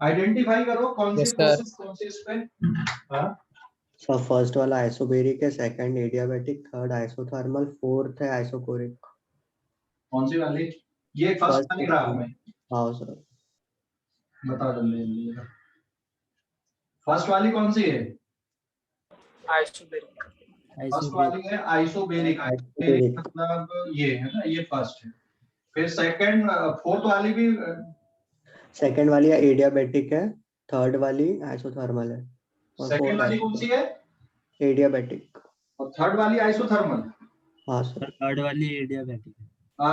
Identify करो कौन सी yes sir. Process कौन सी इस पे। हाँ सर फर्स्ट वाला आइसोबेरिक है, second adiabatic, third isothermal, fourth है आइसोकोरिक। कौन सी वाली? ये फर्स्ट वाले ग्राफ में। हाँ सर। बताओ जल्दी जल्दी। फर्स्ट वाली कौन सी है? आइसोबेरिक। फर्स्ट वाली है आइसोबेरिक। आइसोबेरिक मतलब ये है ना, ये फर्स्ट है। फिर सेकंड फोर्थ वाली भी सेकंड वाली एडियाबेटिक है, थर्ड वाली आइसोथर्मल है, और सेकंड वाली कौन सी है? एडियाबेटिक। और थर्ड वाली आइसोथर्मल। हाँ सर। थर्ड वाली एडियाबेटिक है।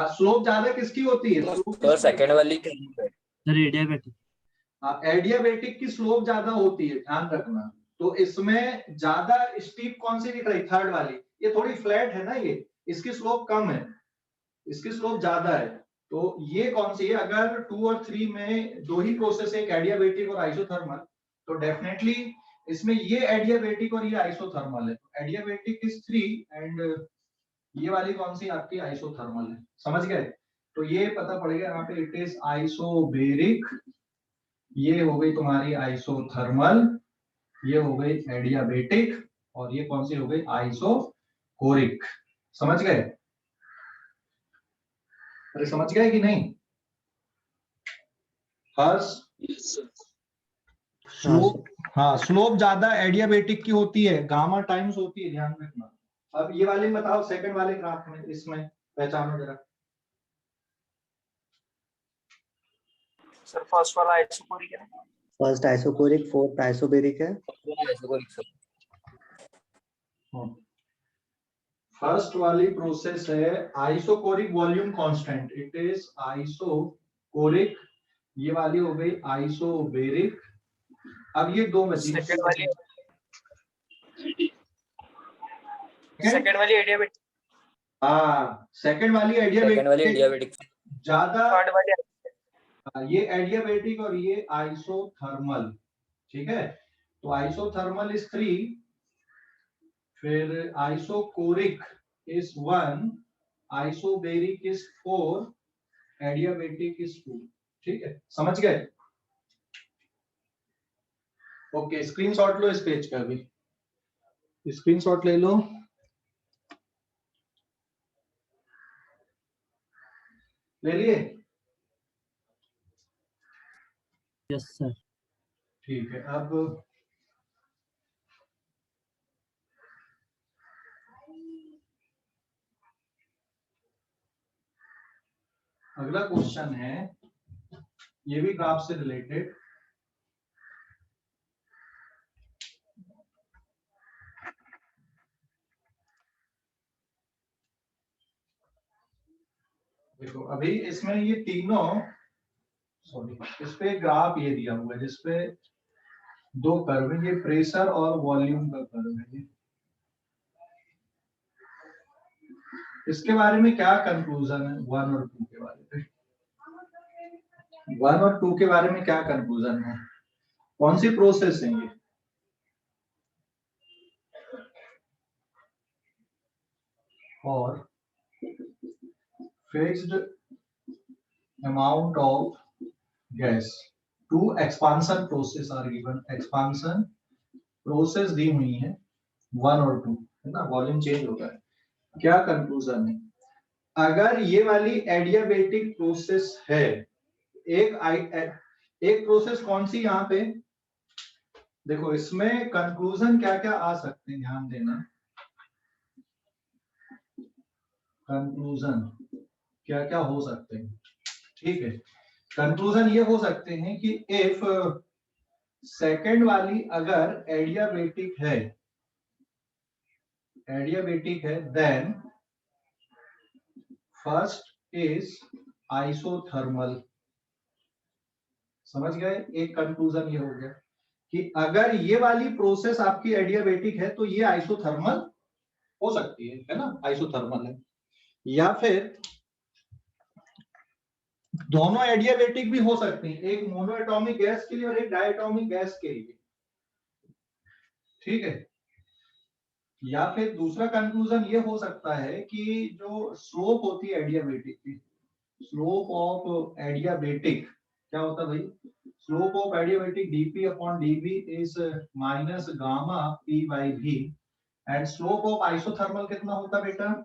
स्लोप ज्यादा किसकी होती है? तो सेकंड वाली सर एडियाबेटिक। एडियाबेटिक की स्लोप ज्यादा होती है, ध्यान रखना। तो इसमें ज्यादा स्टीप कौन सी दिख रही? थर्ड वाली। ये थोड़ी फ्लैट है ना, ये इसकी स्लोप कम है, इसकी स्लोप ज्यादा है। तो ये कौन सी है? अगर 2 और 3 में दो ही प्रोसेस है, एक एडियाबेटिक और आइसोथर्मल, तो डेफिनेटली इसमें ये एडियाबेटिक और ये आइसोथर्मल है। एडियाबेटिक इज 3 एंड ये वाली कौन सी आपकी आइसोथर्मल है। समझ गए? तो ये पता पड़ेगा यहाँ पे, इट इज आइसोबेरिक, ये हो गई तुम्हारी आइसोथर्मल, ये हो गई एडियाबेटिक, और ये कौन सी हो गई? आइसोकोरिक। समझ गए? अरे समझ गए कि नहीं? हर्ष? स्लोप, हाँ स्लोप ज्यादा एडियाबेटिक की होती है, गामा टाइम्स होती है, ध्यान रखना। अब ये वाले बताओ, सेकंड वाले ग्राफ में, इसमें पहचानो जरा। सर फर्स्ट वाला आइसोकोरिक है। फर्स्ट आइसोकोरिक, फोर्थ आइसोबेरिक है। Isochoric sir. फर्स्ट वाली प्रोसेस है isochoric volume constant, it is isochoric. ये वाली हो गई आइसोबेरिक। अब ये दो बची। सेकंड वाली एडियाबेटिक। हाँ सेकंड वाली एडियाबेटिक ज्यादा, थर्ड वाली ये एडियाबेटिक और ये आइसोथर्मल। ठीक है, तो आइसोथर्मल इज 3, फिर isochoric is 1, isobaric is 4, adiabatic is 2। ठीक है, समझ गए? ओके, स्क्रीनशॉट लो इस पेज का भी, स्क्रीनशॉट ले लो। ले लिए? Yes sir. ठीक है, अब अगला क्वेश्चन है, ये भी ग्राफ से रिलेटेड। देखो अभी इसमें ये तीनों, सॉरी, इस पे ग्राफ ये दिया हुआ है जिसपे दो कर्व है, ये प्रेशर और वॉल्यूम का कर्व है। इसके बारे में क्या कंक्लूजन है 1 और 2 के बारे में? 1 और 2 के बारे में क्या कंक्लूजन है? कौन सी प्रोसेस है ये? और fixed amount of gas, 2 expansion process are given. Expansion process दी हुई है 1 और 2, है ना, वॉल्यूम चेंज होता है। क्या कंक्लूजन है? अगर ये वाली एडियाबेटिक प्रोसेस है, एक प्रोसेस कौन सी यहाँ पे? देखो इसमें कंक्लूजन क्या क्या आ सकते हैं, ध्यान देना। कंक्लूजन क्या क्या हो सकते हैं? ठीक है, कंक्लूजन ये हो सकते हैं कि इफ सेकंड वाली अगर एडियाबेटिक है देन फर्स्ट इज आइसोथर्मल। समझ गए? एक कंक्लूजन ये हो गया कि अगर ये वाली प्रोसेस आपकी एडियाबेटिक है तो ये आइसोथर्मल हो सकती है ना, आइसोथर्मल है। या फिर दोनों एडियाबेटिक भी हो सकती हैं, एक मोनोएटॉमिक गैस के लिए और एक डायटोमिक गैस के लिए। ठीक है, या फिर दूसरा कंक्लूजन ये हो सकता है कि जो स्लोप होती है एडियाबेटिक की, स्लोप ऑफ एडियाबेटिक क्या होता है भाई? Slope of adiabatic dp upon dv is minus gamma p by v and slope of isothermal कितना होता है बेटा?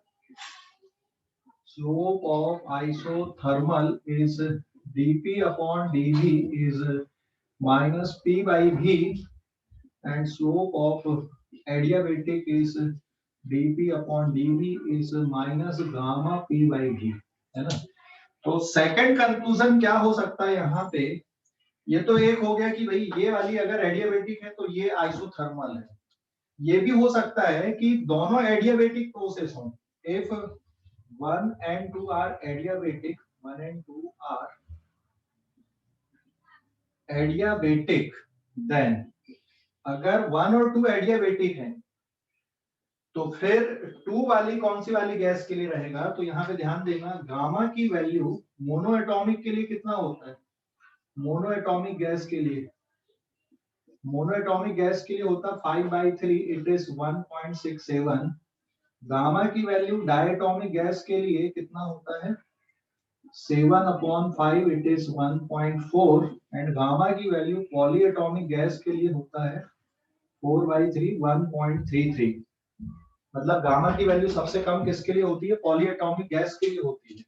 Slope of isothermal is dp upon dv is minus p by v and slope of adiabatic is dp upon dv is minus gamma p by v, है ना? तो second conclusion क्या हो सकता है यहाँ पे? ये तो एक हो गया कि भाई ये वाली अगर एडियाबेटिक है तो ये आइसोथर्मल है। ये भी हो सकता है कि दोनों एडियाबेटिक प्रोसेस हो। If 1 and 2 are adiabatic, 1 and 2 are adiabatic, then अगर 1 और 2 एडियाबेटिक हैं तो फिर 2 वाली कौन सी वाली गैस के लिए रहेगा? तो यहाँ पे ध्यान देना, गामा की वैल्यू मोनो एटॉमिक के लिए कितना होता है? मोनो एटॉमिक गैस के लिए, मोनो एटॉमिक गैस के लिए होता 5/3, इट इज 1.67। गामा की वैल्यू डायटोमिक गैस के लिए कितना होता है? 7/5, इट इज 1.4 एंड गामा की वैल्यू पॉलीएटॉमिक गैस के लिए होता है 4/3, 1.33। मतलब गामा की वैल्यू सबसे कम किसके लिए होती है? पॉलीएटॉमिक गैस के लिए होती है।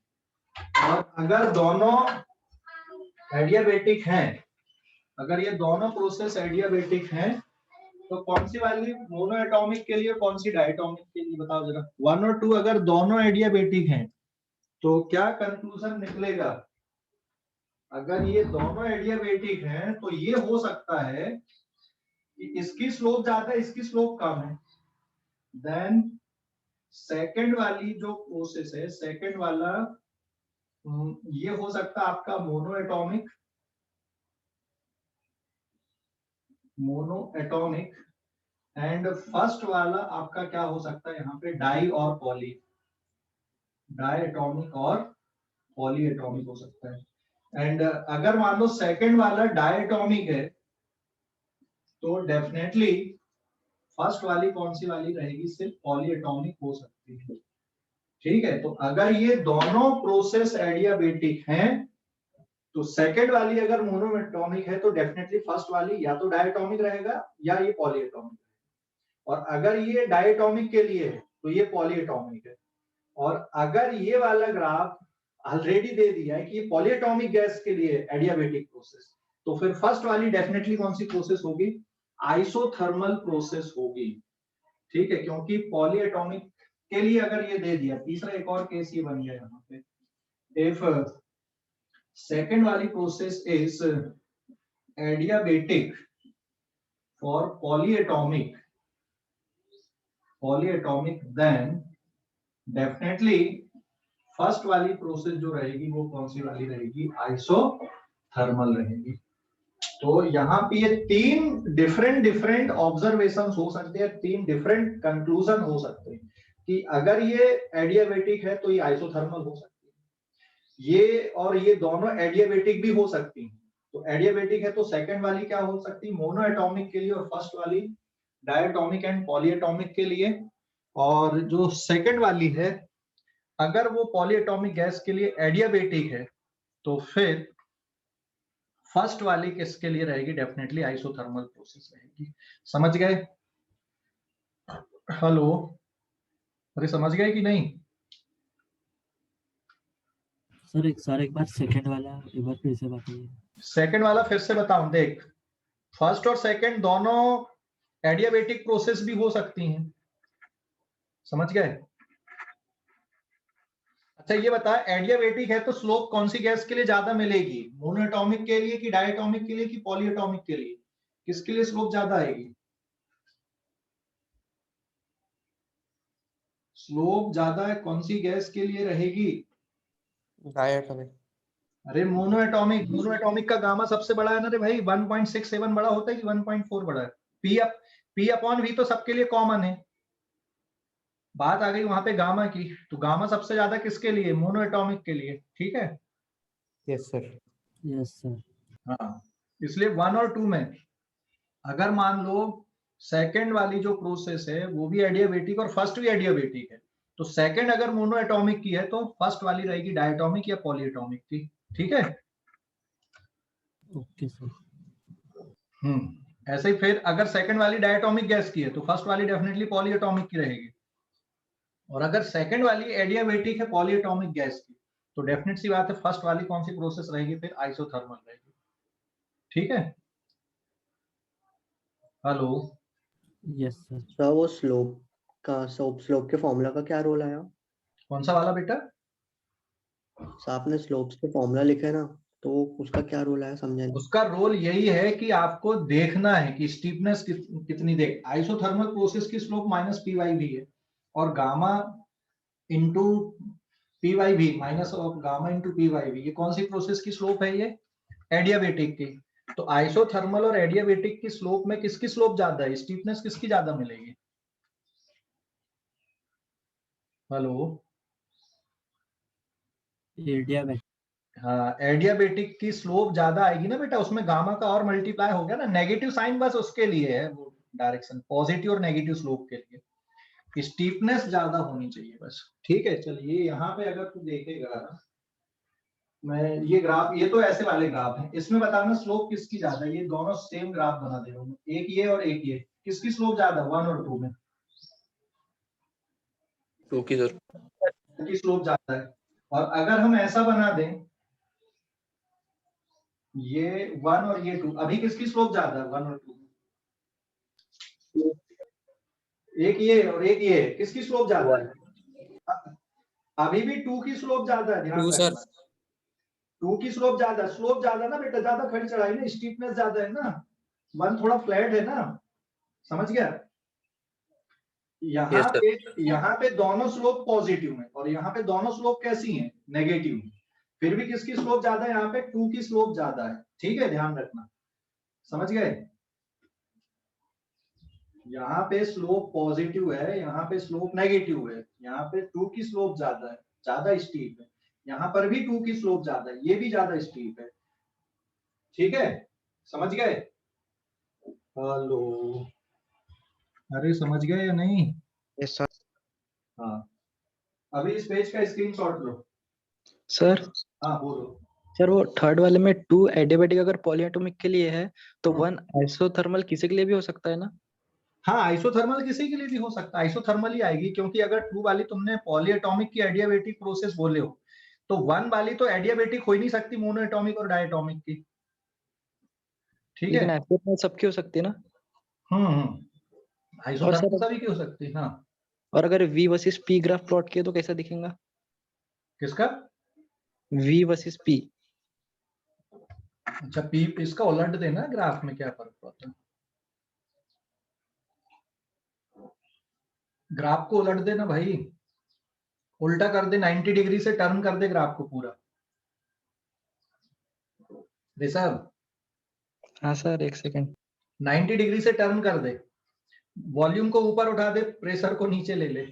और अगर दोनों एडियाबेटिक हैं, अगर ये दोनों प्रोसेस एडियाबेटिक हैं तो कौन सी वाली मोनो एटॉमिक के लिए, कौन सी डायटोमिक के लिए? बताओ जरा। 1 और 2 अगर दोनों एडियाबेटिक हैं तो क्या कंक्लूजन निकलेगा? अगर ये दोनों एडियाबेटिक हैं तो ये हो सकता है कि इसकी स्लोप ज्यादा है, इसकी स्लोप कम है। देन सेकंड वाली जो प्रोसेस है, सेकंड वाला ये हो सकता है आपका मोनो एटॉमिक एंड फर्स्ट वाला आपका क्या हो सकता है यहाँ पे? डाई और पॉली, डाई एटॉमिक और पॉली एटॉमिक हो सकता है। एंड अगर मान लो सेकंड वाला डाई एटॉमिक है तो डेफिनेटली फर्स्ट वाली कौन सी वाली रहेगी? सिर्फ पॉली एटॉमिक हो सकती है। ठीक है, तो अगर ये दोनों प्रोसेस एडियाबेटिक हैं तो सेकंड वाली अगर मोनोएटॉमिक है तो डेफिनेटली फर्स्ट वाली या तो डायटोमिक रहेगा या ये पॉलीएटॉमिक है। और अगर ये डायटोमिक के लिए है तो ये पॉलीएटॉमिक है। और अगर ये वाला ग्राफ ऑलरेडी दे दिया है कि ये पॉलीएटॉमिक गैस के लिए एडियाबेटिक प्रोसेस, तो फिर फर्स्ट वाली डेफिनेटली कौन सी प्रोसेस होगी? आइसोथर्मल प्रोसेस होगी। ठीक है, क्योंकि पॉलीएटॉमिक के लिए अगर ये दे दिया। तीसरा एक और केस ये बन गया यहाँ पे, इफ सेकेंड वाली process is adiabatic for polyatomic, then definitely first वाली प्रोसेस जो रहेगी वो कौन सी वाली रहेगी? आइसोथर्मल रहेगी। तो यहाँ पे ये 3 डिफरेंट ऑब्जर्वेशंस हो सकते हैं, 3 डिफरेंट कंक्लूजन हो सकते हैं कि अगर ये एडियाबेटिक है तो ये आइसोथर्मल हो सकती है, ये और ये दोनों एडियाबेटिक भी हो सकती हैं। तो एडियाबेटिक है तो सेकंड वाली क्या हो सकती है? मोनो एटॉमिक के लिए, और फर्स्ट वाली डायटोमिक एंड पॉलीएटॉमिक के लिए। और जो सेकंड वाली है अगर वो पॉलीएटॉमिक गैस के लिए एडियाबेटिक है तो फिर फर्स्ट वाली किसके लिए रहेगी? डेफिनेटली आइसोथर्मल प्रोसेस रहेगी। समझ गए? हेलो, अरे समझ गए कि नहीं? सर एक बार सेकंड वाला एक बार फिर से बताइए। सेकंड वाला फिर से बताऊं, देख, फर्स्ट और सेकंड दोनों एडियाबेटिक प्रोसेस भी हो सकती हैं। समझ गए? अच्छा ये बता, एडियाबेटिक है तो स्लोप कौन सी गैस के लिए ज्यादा मिलेगी? मोनोएटॉमिक के लिए कि डायटोमिक के लिए कि पॉलीएटॉमिक के लिए? किसके लिए स्लोप ज्यादा आएगी? स्लोप ज्यादा कौन सी गैस के लिए रहेगी? डायटोमिक। अरे मोनोएटॉमिक का गामा सबसे बड़ा है ना रे भाई। 1.67 बड़ा होता है कि 1.4 बड़ा है? P अपॉन V तो सबके लिए कॉमन है। बात आ गई वहां पे गामा की, तो गामा सबसे ज्यादा किसके लिए? मोनोएटॉमिक के लिए। ठीक है? Yes sir. Yes sir. हाँ, इसलिए 1 और 2 में अगर मान लो सेकंड वाली जो प्रोसेस है वो भी एडियाबेटिक और फर्स्ट भी एडियाबेटिक है, तो सेकंड अगर मोनोएटॉमिक की है तो फर्स्ट वाली रहेगी डायटोमिक या पॉलीएटॉमिक की। ठीक है? Okay sir. ऐसे ही फिर अगर सेकंड वाली डायटोमिक गैस की है तो फर्स्ट वाली डेफिनेटली पॉलीएटॉमिक की रहेगी, और अगर सेकंड वाली एडियाबेटिक है पॉलीएटॉमिक गैस की तो डेफिनेट सी बात है फर्स्ट वाली कौन सी प्रोसेस रहेगी, फिर आइसोथर्मल रहेगी। ठीक है, हेलो। Yes sir. सर वो स्लोप के फॉर्मूला का क्या रोल आया? कौन सा वाला बेटा? सर आपने स्लोप्स के फॉर्मूला लिखे ना, तो उसका क्या रोल आया, समझा नहीं। उसका रोल यही है कि आपको देखना है कि स्टीपनेस कितनी देख, आइसोथर्मल प्रोसेस की स्लोप माइनस पी वाई भी है, और गामा इंटू पी वाई भी minus of gamma into P by भी, ये कौन सी प्रोसेस की स्लोप है? ये एडियाबेटिक की। तो आइसोथर्मल और एडियाबेटिक की स्लोप में किसकी स्लोप ज्यादा है, स्टीपनेस किसकी ज्यादा मिलेगी? हेलो। एडियाबेटिक। हाँ, एडियाबेटिक की स्लोप ज्यादा आएगी ना बेटा, उसमें गामा का और मल्टीप्लाई हो गया ना, नेगेटिव साइन बस उसके लिए है, वो डायरेक्शन पॉजिटिव और नेगेटिव स्लोप के लिए स्टीपनेस ज्यादा होनी चाहिए बस। ठीक है, चलिए यहाँ पे अगर तू देखेगा, मैं ये ग्राफ, ये तो ऐसे वाले ग्राफ हैं, इसमें बताना स्लोप किसकी ज्यादा है, ये दोनों सेम ग्राफ बना दे रहा हूँ, एक ये और एक ये, किसकी स्लोप ज्यादा, 1 और 2 में? 2 की सर। की स्लोप ज्यादा है। और अगर हम ऐसा बना दें, ये 1 और ये 2, अभी किसकी स्लोप ज्यादा है 1 और 2 में? एक ये और एक ये, किसकी स्लोप ज्यादा है? अभी भी 2 की स्लोप ज्यादा है, ध्यान 2 सर। रखना। 2 की स्लोप ज्यादा, स्लोप ज्यादा ना बेटा, ज्यादा खड़ी चढ़ाई ना, स्टीपनेस ज्यादा है ना, 1 थोड़ा फ्लैट है ना, समझ गया? Yes sir. यहाँ पे दोनों स्लोप पॉजिटिव है और यहाँ पे दोनों स्लोप कैसी हैं, नेगेटिव। फिर भी किसकी स्लोप ज्यादा है, यहाँ पे 2 की स्लोप ज्यादा है। ठीक है, ध्यान रखना, समझ गए? यहाँ पे स्लोप पॉजिटिव है, यहाँ पे स्लोप नेगेटिव है, यहाँ पे 2 की स्लोप ज्यादा है, ज्यादा स्टीप है, यहाँ पर भी 2 की स्लोप ज्यादा है, ये भी ज्यादा स्टीप है। ठीक है, समझ गए? हेलो, अरे समझ गए या नहीं? Yes sir. हाँ, अभी इस पेज का स्क्रीनशॉट लो। सर हाँ बोलो। सर वो थर्ड वाले में 2 एडियाबेटिक अगर पॉलीएटॉमिक के लिए है तो 1 आइसोथर्मल किसी के लिए भी हो सकता है ना? हाँ, आइसोथर्मल किसी के लिए भी हो सकता है, आइसोथर्मल ही आएगी, क्योंकि अगर 2 वाली तुमने पॉलीएटॉमिक की एडियाबेटिक प्रोसेस बोले हो तो 1 वाली तो एडियाबेटिक हो ही नहीं सकती, मोनोएटॉमिक और डायटॉमिक की। ठीक लेकिन है, आइसोथर्मल सबकी हो सकती है ना? और आइसोथर्मल सर सभी की हो सकती है। हाँ, और अगर V versus P graph plot किए तो कैसा दिखेगा? किसका? V versus P। अच्छा, पी इसका उलट देना ग्राफ में, क्या फर्क पड़ता है? ग्राफ को उलट देना भाई, उल्टा कर दे, 90 डिग्री से टर्न कर दे ग्राफ को पूरा। ऋषभ, हाँ सर, एक सेकंड। 90 डिग्री से टर्न कर दे, वॉल्यूम को ऊपर उठा दे, प्रेशर को नीचे ले ले।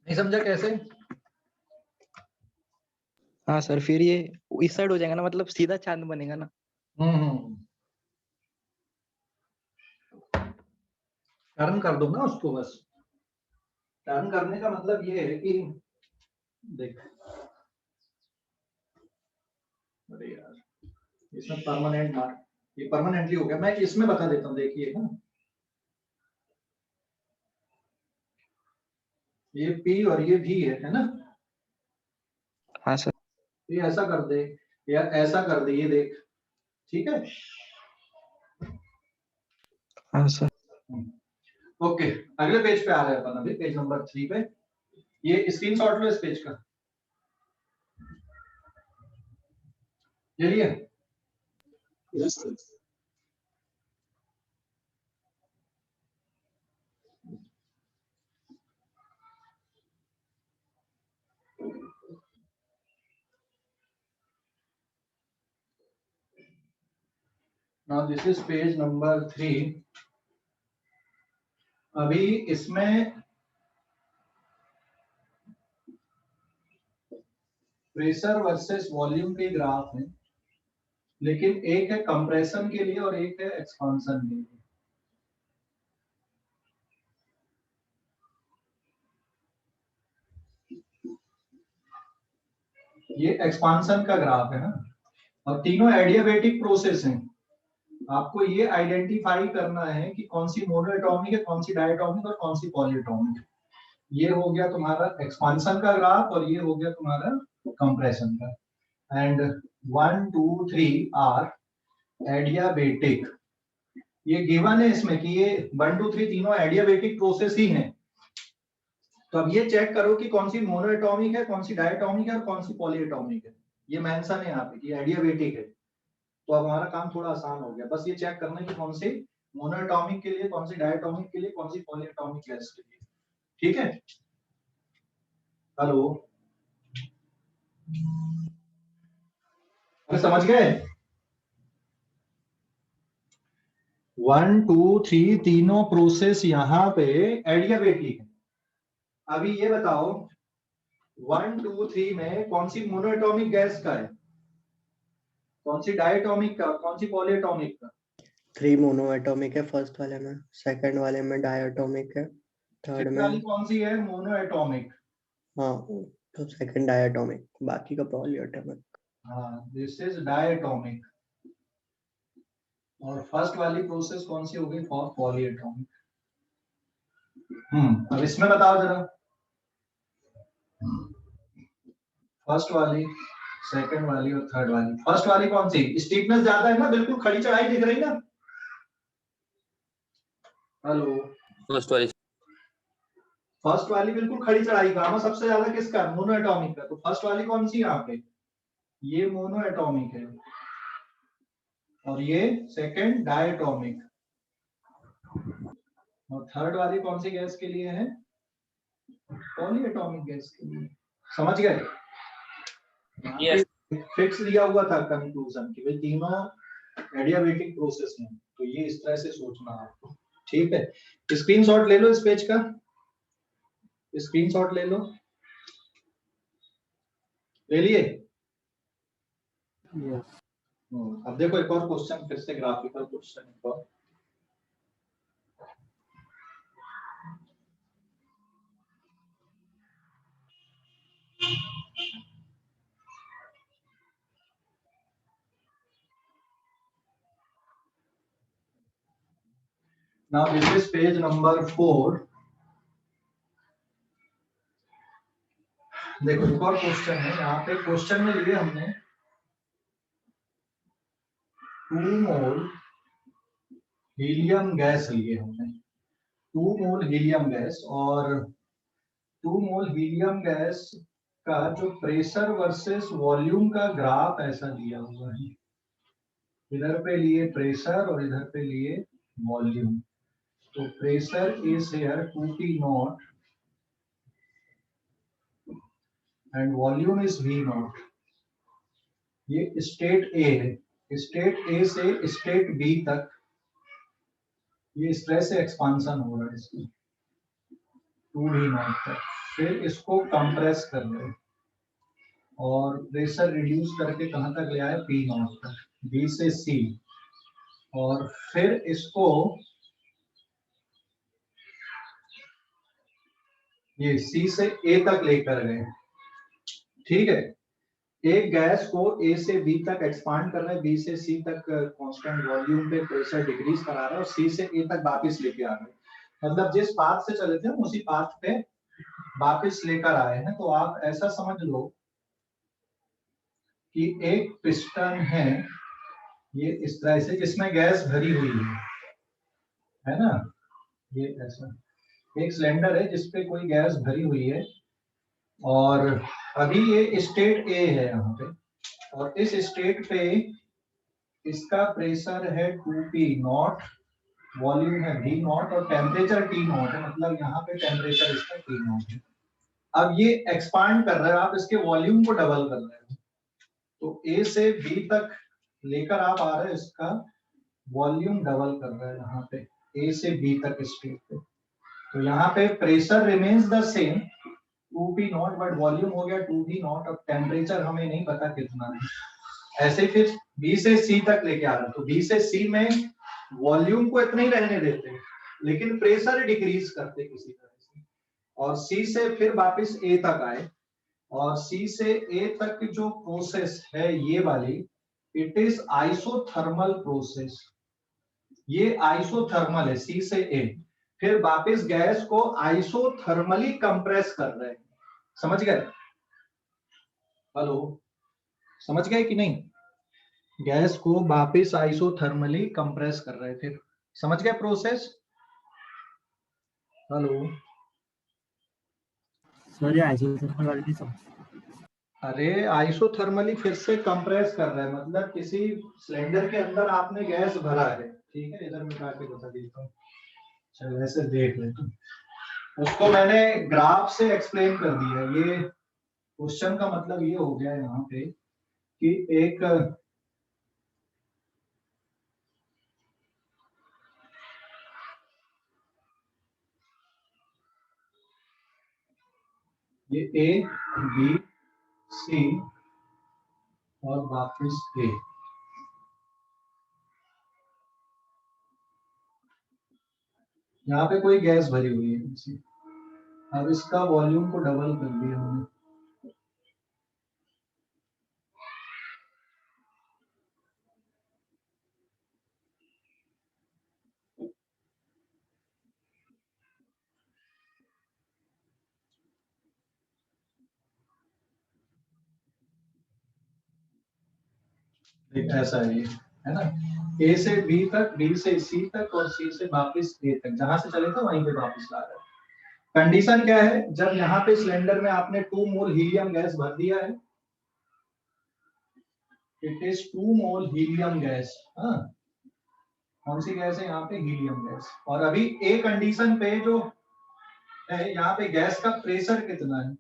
नहीं समझा कैसे? हाँ सर, फिर ये इस साइड हो जाएगा ना, मतलब सीधा चांद बनेगा ना? टर्न कर दो ना उसको बस। टर्न करने का मतलब ये है कि देख, अरे यार इसमें परमानेंट मार्क, ये परमानेंटली हो गया, मैं इसमें बता देता हूँ, देखिए ना, ये P और ये V है ना? हाँ सर। ये ऐसा कर दे या ऐसा कर दे, ये देख, ठीक है? हाँ सर। ओके, अगले पेज पे आ रहे हैं अपन, अभी पेज नंबर 3 पे। ये स्क्रीनशॉट लो इस पेज का, ले लिए? Now this is page number 3। अभी इसमें प्रेशर वर्सेस वॉल्यूम के ग्राफ हैं, लेकिन एक है कंप्रेशन के लिए और एक है एक्सपांशन के लिए। ये एक्सपांशन का ग्राफ है ना, और तीनों एडियाबेटिक प्रोसेस हैं। आपको ये आइडेंटिफाई करना है कि कौन सी मोनोएटॉमिक है, कौन सी डायटॉमिक और कौन सी पॉलीएटॉमिक। ये हो गया तुम्हारा एक्सपांशन का ग्राफ और ये हो गया तुम्हारा कंप्रेशन का। एंड 1 2 3 आर एडियाबेटिक, ये गिवन है इसमें कि ये 1 2 3 तीनों एडियाबेटिक प्रोसेस ही हैं। तो अब ये चेक करो कि कौन सी मोनोएटॉमिक है, कौन सी डायटॉमिक है और कौन सी पॉलीएटॉमिक है। ये मेंशन है यहाँ पे कि एडियाबेटिक है। तो अब हमारा काम थोड़ा आसान हो गया, बस ये चेक करना है कि कौन सी मोनोएटॉमिक के लिए, कौन सी डायटॉमिक के लिए, कौन सी पॉलीएटॉमिक गैस के लिए। ठीक है, हेलो, समझ गए? 1 2 3 तीनों प्रोसेस यहाँ पे एडियाबेटिक है। अभी ये बताओ 1 2 3 में कौन सी मोनोएटॉमिक गैस का है, कौन सी डायटॉमिक का, कौन सी पॉलीएटॉमिक का? 3 मोनोएटॉमिक है फर्स्ट वाले में, सेकंड वाले में डायटॉमिक है, थर्ड में वाली कौन सी है? मोनोएटॉमिक। हाँ तो सेकंड डायटॉमिक, बाकी का पॉलीएटॉमिक। हाँ, दिस इज डायटॉमिक। और फर्स्ट वाली प्रोसेस कौन सी हो गई? For polyatomic. अब इसमें बताओ जरा, फर्स्ट वाली, सेकंड वाली और थर्ड वाली। फर्स्ट वाली कौन सी? स्टीफनेस ज्यादा है ना, बिल्कुल खड़ी चढ़ाई दिख रही ना? हेलो, फर्स्ट वाली बिल्कुल खड़ी चढ़ाई। गामा सबसे ज्यादा किसका? मोनोएटॉमिक का। तो फर्स्ट वाली कौन सी यहाँ पे? ये मोनोएटॉमिक है और ये सेकंड डायटॉमिक। और थर्ड वाली कौन सी गैस के लिए है? पॉलीएटॉमिक गैस के लिए। समझ गए? Yes. फिक्स दिया हुआ था कंक्लूजन कि भाई तीनों एडियाबेटिक प्रोसेस में। तो ये इस तरह से सोचना आपको। ठीक है, स्क्रीनशॉट ले लो इस पेज का, स्क्रीनशॉट ले लो। ले लिए? यस अब देखो एक और क्वेश्चन, फिर से ग्राफिकल क्वेश्चन एक और। Now this is page number 4. देखो एक और क्वेश्चन है यहाँ पे। क्वेश्चन में लिए हमने 2 मोल हीलियम गैस लिए हमने, 2 मोल हीलियम गैस। और 2 मोल हीलियम गैस का जो प्रेशर वर्सेस वॉल्यूम का ग्राफ ऐसा दिया हुआ है। इधर पे लिए प्रेशर और इधर पे लिए वॉल्यूम। तो pressure is here 2P not and volume is V not. ये स्टेट ए है, स्टेट ए से स्टेट बी तक ये इस तरह से एक्सपांशन हो रहा है इसकी 2V नॉट तक। फिर इसको कंप्रेस कर रहे हैं और प्रेशर रिड्यूस करके कहां तक ले आए? P नॉट तक, B से C। और फिर इसको ये C से A तक लेकर गए। ठीक है, एक गैस को A से B तक एक्सपांड कर रहे हैं, B से C तक कांस्टेंट वॉल्यूम पे प्रेशर डिक्रीज करा रहे हैं और C से A तक वापस लेके आ रहे हैं। मतलब जिस पाथ से चले थे उसी पाथ पे वापस लेकर आए हैं। तो आप ऐसा समझ लो कि एक पिस्टन है ये इस तरह से, जिसमें गैस भरी हुई है ना? ये ऐसा एक सिलेंडर है जिसपे कोई गैस भरी हुई है और अभी ये स्टेट ए है यहाँ पे। और इस स्टेट पे इसका प्रेशर है 2P नॉट, वॉल्यूम है V नॉट और टेम्परेचर T नॉट है। मतलब यहाँ पे टेम्परेचर इसका T नॉट है। अब ये एक्सपांड कर रहा है, आप इसके वॉल्यूम को डबल कर रहे हो। तो A से B तक लेकर आप आ रहे हैं, इसका वॉल्यूम डबल कर रहे हैं यहाँ पे A से B तक स्टेट पे। तो यहाँ पे pressure remains the same 2P not, but volume हो गया 2V नॉट। अब टेम्परेचर हमें नहीं पता कितना है। ऐसे फिर B से C तक लेके आ रहे हैं। तो B से C में वॉल्यूम को इतना ही रहने देते लेकिन प्रेशर डिक्रीज करते किसी तरह से। और C से फिर वापस A तक आए और सी से ए तक की जो प्रोसेस है ये वाली, इट इज आइसोथर्मल प्रोसेस। ये आइसोथर्मल है सी से ए। फिर वापस गैस को आइसोथर्मली कंप्रेस कर रहे हैं। समझ गए? हेलो, समझ गए कि नहीं? गैस को वापस आइसोथर्मली कंप्रेस कर रहे थे। समझ गए प्रोसेस? हेलो, सर ये आइसोथर्मल वाली नहीं समझ। अरे आइसोथर्मली फिर से कंप्रेस कर रहे हैं, मतलब किसी सिलेंडर के अंदर आपने गैस भरा है, ठीक है, इधर मिटा के बता देता हूँ, चलो ऐसे देख ले तुम। उसको मैंने ग्राफ से एक्सप्लेन कर दिया। ये क्वेश्चन का मतलब ये हो गया यहाँ पे कि एक ये ए बी सी और वापस ए, यहाँ पे कोई गैस भरी हुई है इसी। अब इसका वॉल्यूम को डबल कर दिया हमने। एक ऐसा है ना, ए से बी तक, बी से सी तक और सी से वापस ए तक, जहां से चले थे वहीं पे वापस ला रहे हैं। कंडीशन क्या है, जब यहाँ पे सिलेंडर में आपने 2 मोल हीलियम गैस भर दिया है, it is 2 mole helium gas. हाँ, कौन सी गैस है यहाँ पे? Helium gas. और अभी ए कंडीशन पे जो है, यहाँ पे गैस का प्रेशर कितना है?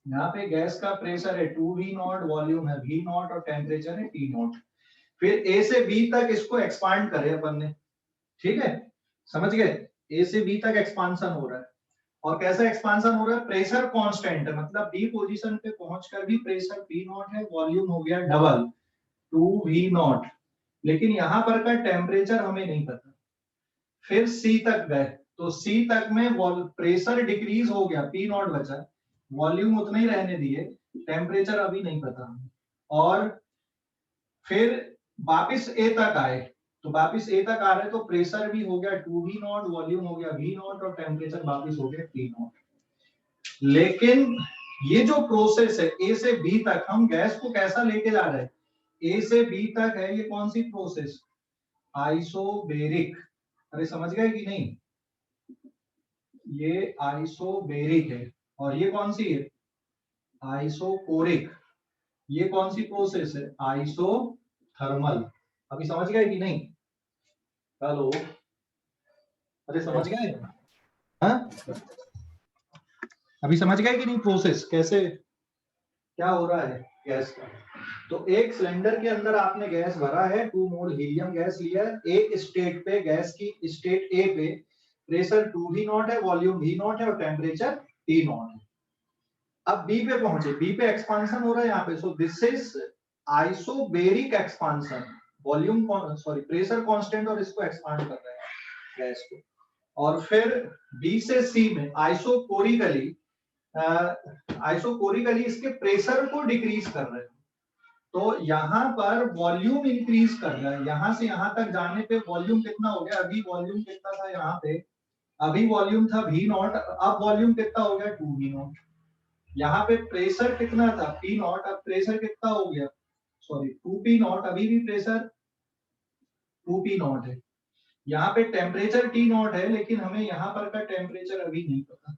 यहाँ पे गैस का प्रेशर है 2V0, वॉल्यूम है V0 और टेम्परेचर है T0। फिर ए से बी तक इसको एक्सपांड करे अपन ने, ठीक है, समझ गए? ए से बी तक एक्सपांशन हो रहा है। और कैसा एक्सपांशन हो रहा है? प्रेशर कांस्टेंट है, मतलब बी पोजीशन पे पहुंचकर भी प्रेशर P0 है, वॉल्यूम हो गया डबल 2V0, लेकिन यहां पर का टेम्परेचर हमें नहीं पता। फिर सी तक गए तो सी तक में प्रेशर डिक्रीज हो गया, P0 बचा, वॉल्यूम उतना ही रहने दिए, टेम्परेचर अभी नहीं पता। और फिर वापिस ए तक आए, तो वापिस ए तक आ रहे तो प्रेशर भी हो गया 2V0, वॉल्यूम हो गया V0 और टेम्परेचर वापिस हो गया T0। लेकिन ये जो प्रोसेस है ए से बी तक, हम गैस को कैसा लेके जा रहे हैं? ए से बी तक है, ये कौन सी प्रोसेस? आइसोबेरिक। अरे समझ गए कि नहीं? ये आइसोबेरिक है। और ये कौन सी है? आइसोकोरिक। ये कौन सी प्रोसेस है? आइसोथर्मल। अभी समझ गए कि नहीं? हेलो, अरे समझ गए? हाँ, अभी समझ गए कि नहीं प्रोसेस कैसे क्या हो रहा है गैस का? तो एक सिलेंडर के अंदर आपने गैस भरा है, 2 मोल हीलियम गैस लिया है। एक स्टेट पे, गैस की स्टेट ए पे प्रेशर 2V0 है, वॉल्यूम V0 है और टेम्परेचर T0 है। अब बी पे पहुंचे, बी पे एक्सपांशन हो रहा है यहाँ पे, so this is isobaric expansion. Volume sorry pressure constant और इसको एक्सपांड कर रहे हैं गैस को। और फिर बी से सी में आइसोकोरिकली इसके प्रेशर को डिक्रीज कर रहे हैं। तो यहाँ पर वॉल्यूम इंक्रीज कर रहा है, यहां से यहां तक जाने पे वॉल्यूम कितना हो गया? अभी वॉल्यूम कितना था यहाँ पे? अभी वॉल्यूम था V0, अब वॉल्यूम कितना हो गया? 2V0। यहाँ पे प्रेशर कितना था? P0, अब प्रेशर कितना हो गया? सॉरी 2P0, अभी भी प्रेशर 2P0 है। यहाँ पे टेम्परेचर T0 है, लेकिन हमें यहाँ पर का टेम्परेचर अभी नहीं पता।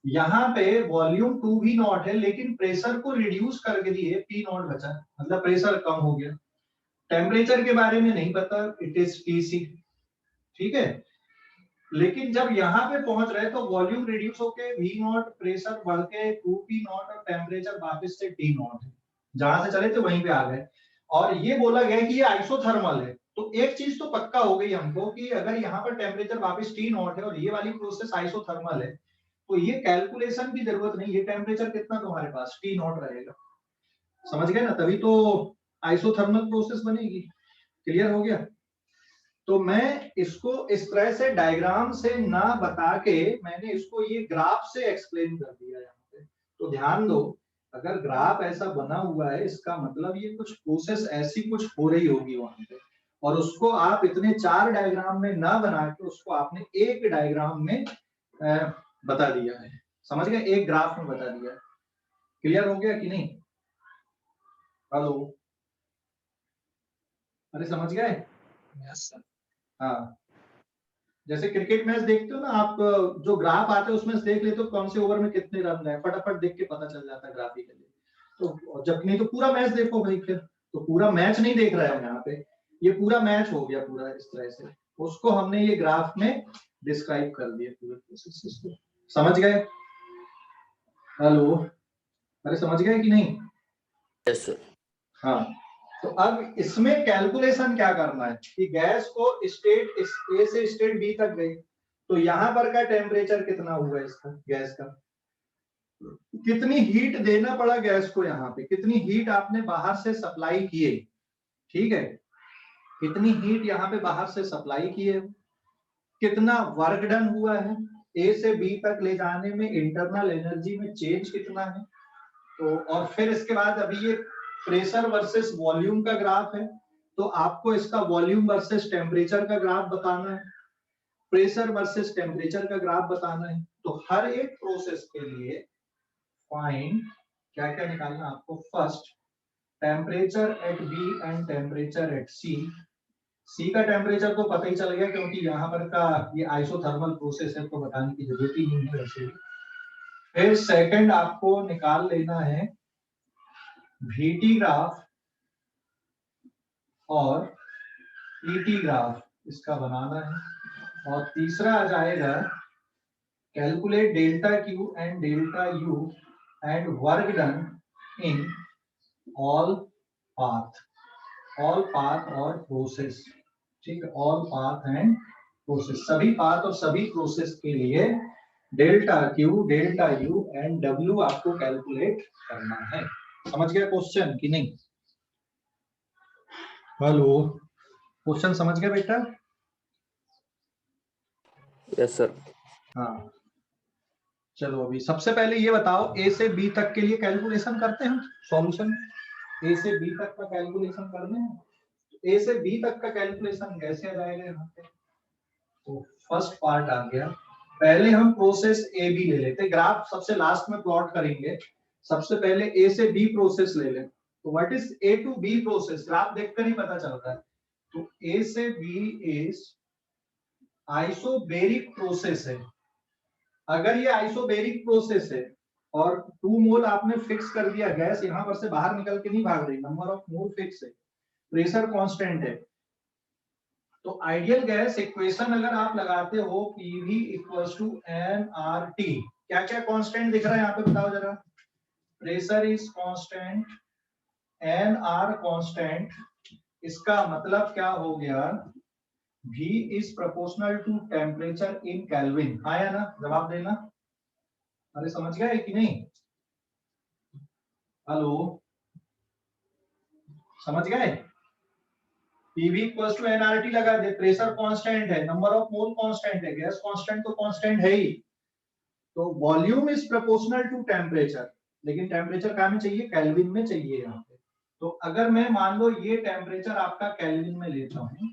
यहाँ पे वॉल्यूम 2V0 है, लेकिन प्रेशर को रिड्यूस करके दिए P0 बचा, मतलब प्रेशर कम हो गया। टेम्परेचर के बारे में नहीं पता, इट इज Tc, ठीक है। लेकिन जब यहाँ पे पहुंच रहे तो वॉल्यूम रिड्यूस होके V0, प्रेशर बढ़ के 2P0 और टेम्परेचर वापस से T0 है, जहां से चले थे वहीं पे आ गए। और ये बोला गया कि ये आइसोथर्मल है। तो एक चीज तो पक्का हो गई हमको कि अगर यहाँ पर टेम्परेचर वापस T0 है और ये वाली प्रोसेस आइसोथर्मल है, तो ये कैलकुलेशन की जरूरत नहीं, ये टेम्परेचर कितना तुम्हारे पास T0 रहेगा। समझ गए ना? तभी तो आइसोथर्मल प्रोसेस बनेगी। क्लियर हो गया? तो मैं इसको इस तरह से डायग्राम से ना बता के मैंने इसको ये ग्राफ से एक्सप्लेन कर दिया यहाँ पे। तो तो ध्यान दो, अगर ग्राफ ऐसा बना हुआ है इसका मतलब ये कुछ प्रोसेस ऐसी कुछ हो रही होगी वहां पे, और उसको आप इतने 4 डायग्राम में ना बना के उसको आपने एक डायग्राम में बता दिया है। समझ गए, एक ग्राफ में बता दिया। क्लियर हो गया कि नहीं? हेलो, अरे समझ गए? Yes sir. हाँ, जैसे क्रिकेट मैच देखते हो ना आप, जो ग्राफ आते हैं उसमें से देख लेते हो कौन से ओवर में कितने रन गए, फटाफट देख के पता चल जाता है ग्राफिकली। तो जब नहीं तो पूरा मैच देखो भाई, फिर तो पूरा मैच नहीं देख रहे हैं यहाँ पे, ये पूरा मैच हो गया पूरा इस तरह से, उसको हमने ये ग्राफ में डिस्क्राइब कर दिया पूरे प्रोसेस को। समझ गए? हेलो, अरे समझ गए कि नहीं? Yes sir. हाँ, तो अब इसमें कैलकुलेशन क्या करना है कि गैस को स्टेट ए से स्टेट बी तक गई, तो यहां पर का टेम्परेचर कितना हुआ इसका, गैस का कितनी हीट देना पड़ा गैस को, यहाँ पे कितनी हीट आपने बाहर से सप्लाई किए, ठीक है, कितनी हीट यहाँ पे बाहर से सप्लाई किए, कितना वर्क डन हुआ है, ए से बी तक ले जाने में इंटरनल एनर्जी में चेंज कितना है। तो और फिर इसके बाद अभी ये प्रेशर वर्सेस वॉल्यूम का ग्राफ है, तो आपको इसका वॉल्यूम वर्सेस टेम्परेचर का ग्राफ बताना है, प्रेशर वर्सेस टेम्परेचर का ग्राफ बताना है। तो हर एक प्रोसेस के लिए फाइंड क्या क्या निकालना आपको, first temperature at B end temperature at C. C का टेम्परेचर तो पता ही चल गया क्योंकि यहाँ पर का ये आइसोथर्मल प्रोसेस है, तो बताने की जरूरत ही नहीं है वैसे भी। फिर सेकंड आपको निकाल लेना है VT ग्राफ और ET ग्राफ, इसका बनाना है। और तीसरा आ जाएगा calculate delta Q and delta U and work done in all path और प्रोसेस, ठीक है, ऑल पाथ एंड प्रोसेस, सभी पाथ और सभी प्रोसेस के लिए delta Q, delta U and W आपको कैलकुलेट करना है। समझ गया क्वेश्चन कि नहीं? हेलो, क्वेश्चन समझ गया बेटा? Yes sir. हाँ, चलो अभी सबसे पहले ये बताओ, ए से बी तक के लिए कैलकुलेशन करते हैं सॉल्यूशन, ए से बी तक का कैलकुलेशन करने हैं। ए से बी तक का कैलकुलेशन कैसे आ जाएगा यहाँ पे? तो फर्स्ट पार्ट आ गया, पहले हम प्रोसेस ए बी ले लेते, ग्राफ सबसे लास्ट में प्लॉट करेंगे, सबसे पहले ए से बी प्रोसेस ले लें। तो what is A to B process, graph देखकर ही पता चलता है। तो ए से बी इज आइसोबेरिक प्रोसेस है। अगर ये आइसोबेरिक प्रोसेस है और 2 मोल आपने फिक्स कर दिया, गैस यहां पर से बाहर निकल के नहीं भाग रही, नंबर ऑफ मोल फिक्स है, प्रेशर कांस्टेंट है, तो आइडियल गैस इक्वेशन अगर आप लगाते हो PV इक्वल्स टू nRT, क्या क्या कांस्टेंट दिख रहा है यहाँ पे बताओ जरा? Pressure is constant, nR constant, इसका मतलब क्या हो गया, V is proportional to temperature in kelvin. आया ना, जवाब देना। अरे समझ गए कि नहीं? हेलो, समझ गए? PV इक्वल्स टू nRT लगा दे, प्रेशर कांस्टेंट है, नंबर ऑफ मोल कांस्टेंट है, गैस कांस्टेंट तो कांस्टेंट है ही, तो volume is proportional to temperature, लेकिन टेम्परेचर क्या में चाहिए, केल्विन में चाहिए यहाँ पे। तो अगर मैं मान लो ये टेम्परेचर आपका केल्विन में लेता हूँ,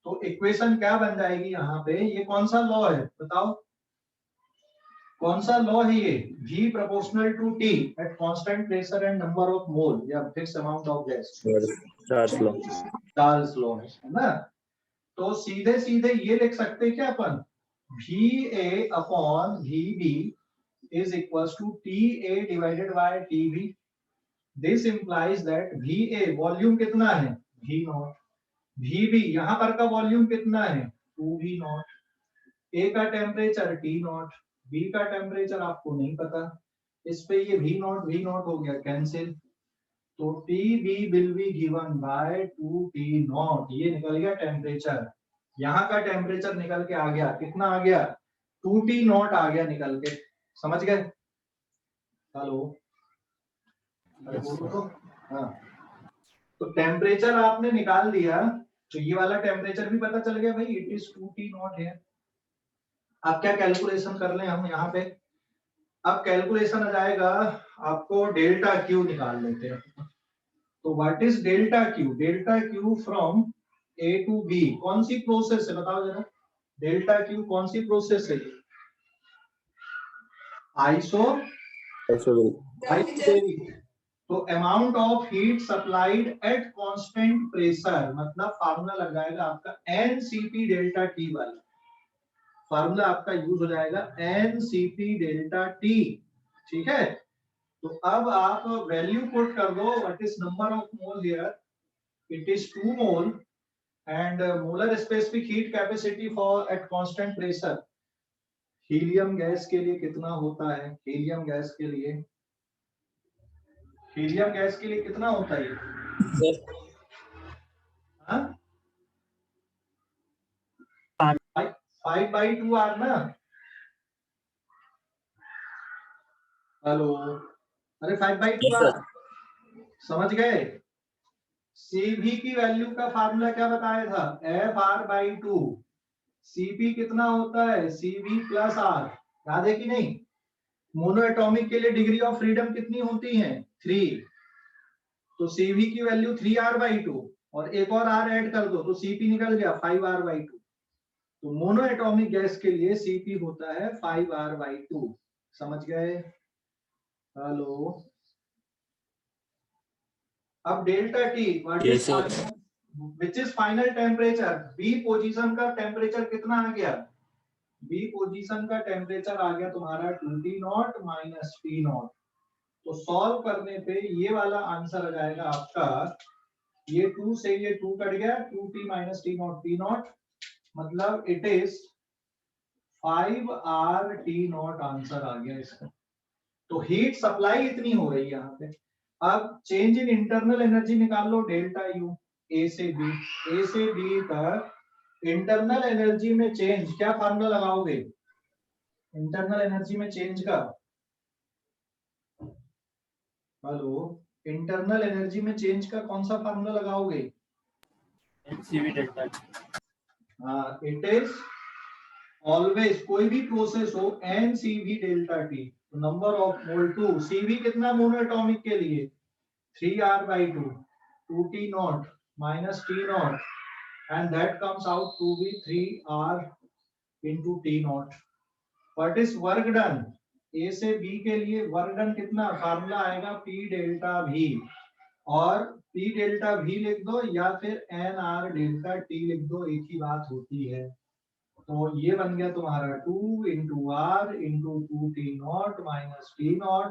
तो इक्वेशन क्या बन जाएगी यहाँ पे, ये कौन सा लॉ है बताओ, कौन सा लॉ है ये, V proportional to T at constant pressure and number of mole या fix amount of gas, Charles law है ना। तो सीधे सीधे ये लिख सकते हैं क्या अपन, VA upon VB is equals to TA divided by TB. This implies that VA volume कितना है, V नॉट, VB यहाँ पर का वॉल्यूम कितना है, 2V नॉट, A का टेम्परेचर T नॉट, B का टेम्परेचर आपको नहीं पता, इस पे ये V नॉट हो गया कैंसिल, तो TB will be given by 2T not, ये निकल गया टेम्परेचर, यहाँ का टेम्परेचर निकल के आ गया, कितना आ गया, 2T नॉट आ गया निकल के। समझ गए? हेलो, अरे बोलो तो। हाँ, तो टेम्परेचर आपने निकाल दिया, तो ये वाला टेम्परेचर भी पता चल गया भाई, इट इज 2T नॉट है। अब क्या कैलकुलेशन कर लें हम यहाँ पे, अब कैलकुलेशन आ जाएगा, आपको डेल्टा क्यू निकाल लेते हैं। तो what is delta Q? Delta Q from A to B कौन सी प्रोसेस है बताओ जरा, डेल्टा क्यू कौन सी प्रोसेस है? आइसोबैरिक। तो amount of heat supplied at constant pressure, मतलब फार्मूला लग जाएगा आपका एनसीपी डेल्टा टी वाला, फार्मूला आपका यूज हो जाएगा एनसीपी डेल्टा टी। ठीक है, तो अब आप वैल्यू पुट कर दो, what is number of mole here, it is 2 mole and molar specific heat capacity for eight constant pressure. Helium gas के लिए कितना होता है? हीलियम गैस के लिए, हीलियम गैस के लिए कितना होता है? हाँ 5/2 आर ना। हेलो, अरे 5/2 आर समझ गए? सीबी की वैल्यू का फार्मूला क्या बताया था? FR/2। सीपी कितना होता है? सीबी प्लस आर, याद है कि नहीं? मोनो एटॉमिक के लिए डिग्री ऑफ फ्रीडम कितनी होती है? 3। तो सीवी की वैल्यू 3R/2 और एक और आर ऐड कर दो तो सीपी निकल गया 5R/2। तो मोनो एटॉमिक गैस के लिए सीपी होता है 5R/2। समझ गए? हेलो, अब delta T which is final temperature? B position का टेम्परेचर कितना आ गया? बी पोजीशन का टेम्परेचर आ गया तुम्हारा 2T0 माइनस T0। तो सॉल्व करने पे ये वाला आंसर आ जाएगा आपका, ये 2 से ये 2 कट गया, 2T माइनस T0 T0, मतलब इट इज 5R/T0 आंसर आ गया इसका। तो हीट सप्लाई इतनी हो रही है यहाँ पे। अब चेंज इन इंटरनल एनर्जी निकाल लो, डेल्टा यू ए से बी तक इंटरनल एनर्जी में चेंज, क्या फार्मूला लगाओगे इंटरनल एनर्जी में चेंज का? हेलो, इंटरनल एनर्जी में चेंज का कौन सा फार्मूला लगाओगे? NCV delta. हाँ, इट इज ऑलवेज, कोई भी प्रोसेस हो, NCV delta T, number of mole 2। CV कितना मोनो एटॉमिक के लिए? 3R/2, 2T0 minus T0 and that comes out to be 3R into T0। What is work done? A से B के लिए work done कितना? Formula आएगा P delta V, और P delta V लिख दो या फिर NR डेल्टा T लिख दो, एक ही बात होती है। तो ये बन गया तुम्हारा 2 into R into 2T0 minus T0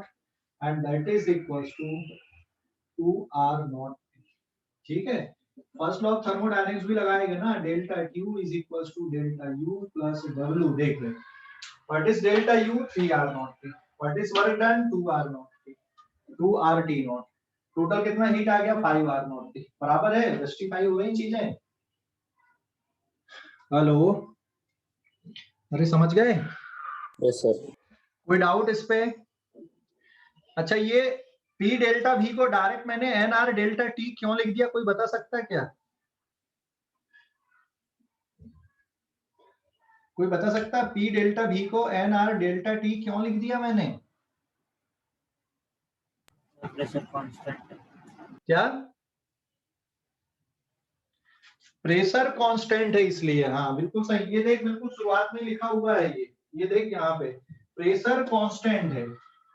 and that is equals to 2R0। ठीक है, फर्स्ट लॉ ऑफ थर्मोडायनेमिक्स भी लगाएंगे ना, delta Q is equals to delta U plus W. देख ले, what is delta U? 3R0T। What is work done? 2R0T, 2RT0। Total कितना heat आ गया? 5R0T। बराबर है, जस्टिफाई हो गई चीजें? हेलो, अरे समझ गए? Yes sir. कोई डाउट इस पे? अच्छा, ये P डेल्टा V को डायरेक्ट मैंने NR डेल्टा T क्यों लिख दिया, कोई बता सकता है क्या? कोई बता सकता है P डेल्टा V को NR डेल्टा T क्यों लिख दिया मैंने? Pressure constant. क्या? प्रेशर कांस्टेंट है इसलिए। हाँ बिल्कुल सही, ये देख बिल्कुल शुरुआत में लिखा हुआ है, ये देख यहाँ पे प्रेशर कांस्टेंट है।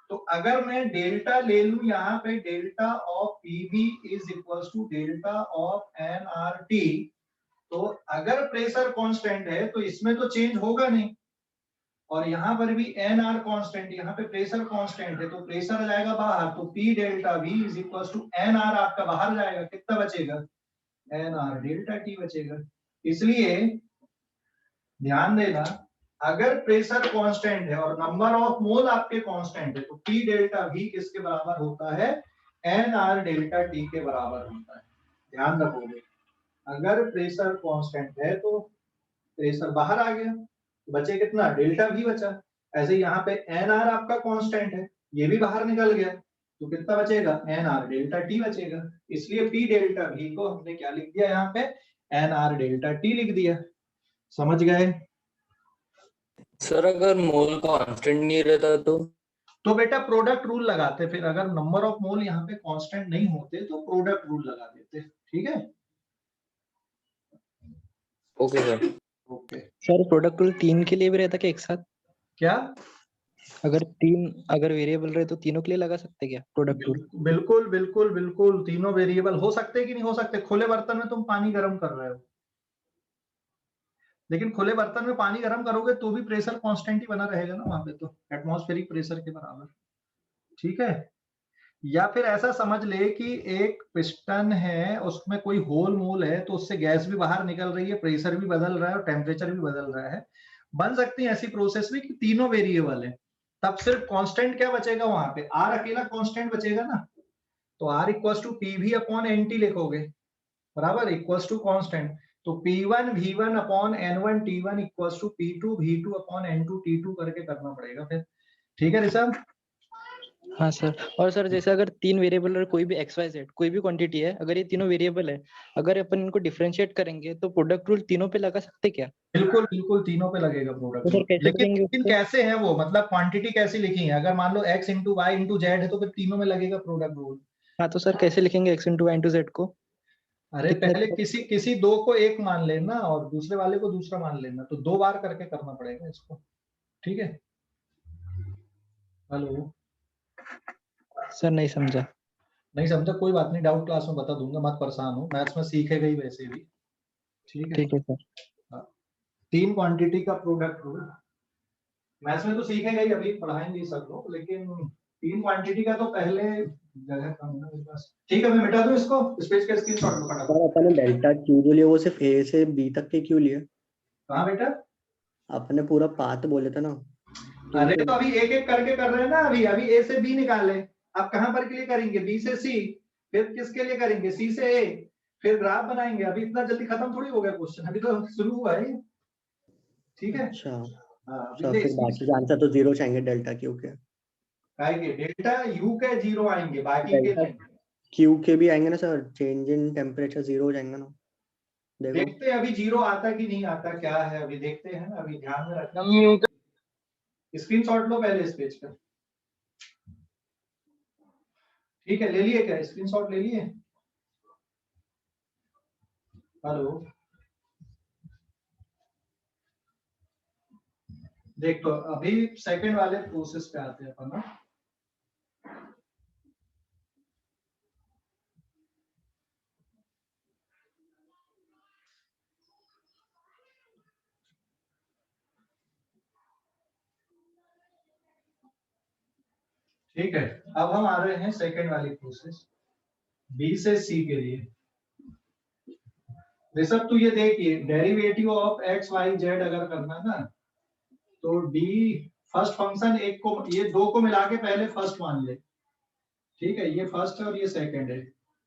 तो अगर मैं डेल्टा ले लूं यहाँ पे, delta of P V is equals to delta of n R T, तो अगर प्रेशर कांस्टेंट है तो इसमें तो चेंज होगा नहीं, और यहाँ पर भी एनआर कांस्टेंट, यहाँ पे प्रेशर कांस्टेंट है, तो प्रेशर आ जाएगा बाहर, तो P delta V is equals to n R आपका बाहर जाएगा, कितना बचेगा? एनआर डेल्टा टी बचेगा। इसलिए ध्यान देना, अगर प्रेशर कांस्टेंट है और नंबर ऑफ मोल आपके कांस्टेंट है, तो P डेल्टा V किसके बराबर होता है? NR डेल्टा T के बराबर होता है। ध्यान रखोगे, अगर प्रेशर कांस्टेंट है तो प्रेशर बाहर आ गया, तो बचे कितना? डेल्टा V बचा। ऐसे यहाँ पे NR आपका कांस्टेंट है, ये भी बाहर निकल गया, तो कितना बचेगा? NR डेल्टा T बचेगा। इसलिए P डेल्टा V को हमने क्या लिख दिया यहाँ पे? NR डेल्टा T लिख दिया। समझ गए? सर अगर मोल कांस्टेंट नहीं रहता तो? तो बेटा प्रोडक्ट रूल लगाते, फिर अगर नंबर ऑफ मोल यहाँ पे कांस्टेंट नहीं होते तो प्रोडक्ट रूल लगा देते, ठीक है। Okay sir. Okay, sir product rule 3 के लिए भी रहता क्या एक साथ? क्या? अगर वेरिएबल रहे तो तीनों के लिए लगा सकते क्या प्रोडक्ट रूल? बिल्कुल बिल्कुल बिल्कुल, तीनों वेरिएबल हो सकते कि नहीं हो सकते। खुले बर्तन में तुम पानी गर्म कर रहे हो, लेकिन खुले बर्तन में पानी गर्म करोगे तो भी प्रेशर कांस्टेंट ही बना रहेगा ना वहां पे, तो एटमॉस्फेरिक प्रेशर के बराबर, ठीक है। या फिर ऐसा समझ ले कि एक पिस्टन है, उसमें कोई होल मोल है, तो उससे गैस भी बाहर निकल रही है, प्रेशर भी बदल रहा है और टेम्परेचर भी बदल रहा है। बन सकती है ऐसी प्रोसेस में कि तीनों वेरिएबल है, तब सिर्फ कांस्टेंट क्या बचेगा वहां पे, आर अकेला कांस्टेंट बचेगा ना। तो R equal to P V upon n T लिखोगे, बराबर, इक्वल टू कांस्टेंट। तो P1 V1 upon N1 T1 equal to P2 V2 upon N2 T2 करके करना पड़ेगा फिर, ठीक है ऋषभ। हाँ सर। और सर जैसे अगर 3 वेरिएबल और कोई भी XYZ कोई भी क्वांटिटी है, अगर ये तीनों वेरिएबल है, अगर अपन इनको डिफरेंशिएट करेंगे तो प्रोडक्ट रूल तीनों पे लगा सकते क्या? बिल्कुल बिल्कुल, तीनों पे लगेगा प्रोडक्ट तो सर रूल। कैसे लेकिन करेंगे लेकिन उसको? कैसे है वो, मतलब क्वांटिटी कैसी लिखी है, अगर मान लो x into y into z है तो फिर तीनों में लगेगा प्रोडक्ट रूल। हाँ तो सर कैसे लिखेंगे x into y into z को? अरे कितने पहले किसी किसी दो को एक मान लेना और दूसरे वाले को दूसरा मान लेना, तो 2 बार करके करना पड़ेगा इसको, ठीक है। हेलो, सर नहीं समझा। नहीं समझा, कोई बात नहीं, डाउट क्लास में बता दूंगा, मत परेशान हो, मैथ्स में सीखेगा ही वैसे भी, ठीक है। ठीक है सर। हाँ, 3 क्वांटिटी का प्रोडक्ट रूल मैथ्स में तो सीखेगा ही, अभी पढ़ाएंगे सब लोग, लेकिन 3 क्वांटिटी का तो पहले जगह कम है ना मेरे पास। ठीक है, मैं मिटा दूं इसको, स्पेस का स्क्रीनशॉट लो फटाफट। सर अपन ने डेल्टा क्यू जो लिया वो सिर्फ ए से बी तक के क्यों लिए? कहाँ बेटा? अपने पूरा पाथ बोले थे ना, तो अरे उसे तो अभी एक एक करके कर रहे हैं ना, अभी अभी ए से बी निकाले, अब कहां पर के लिए करेंगे, बी से सी, फिर किसके लिए करेंगे, सी से ए, फिर ग्राफ बनाएंगे। अभी इतना जल्दी खत्म थोड़ी हो गया क्वेश्चन, अभी तो शुरू हुआ है, ठीक है। अच्छा हाँ, अभी सर, ले फिर बाकी के आंसर तो जीरो चाहिए डेल्टा क्यू के। आएंगे, डेल्टा यू के 0 आएंगे, बाकी के डेल्टा नहीं। क्यू के भी आएंगे ना sir, change in temperature zero हो जाएंगे ना, देखो। देखते हैं अभी 0 आता कि नहीं आता, क्या है अभी देखते हैं ना, अभी ध्यान में रखना। स्क्रीनशॉट लो पहले इस पेज का, ठीक है। ले लिए क्या, स्क्रीनशॉट ले लिए? हेलो, देख तो अभी सेकंड वाले प्रोसेस पे आते हैं अपन ना। ठीक है, अब हम आ रहे हैं सेकंड वाली प्रोसेस, बी से सी के लिए। ऋषभ तू ये देखिए, derivative of x y z अगर करना है ना, तो डी फर्स्ट फंक्शन एक को, ये दो को मिला के पहले फर्स्ट मान ले, ठीक है, ये फर्स्ट है और ये सेकंड है।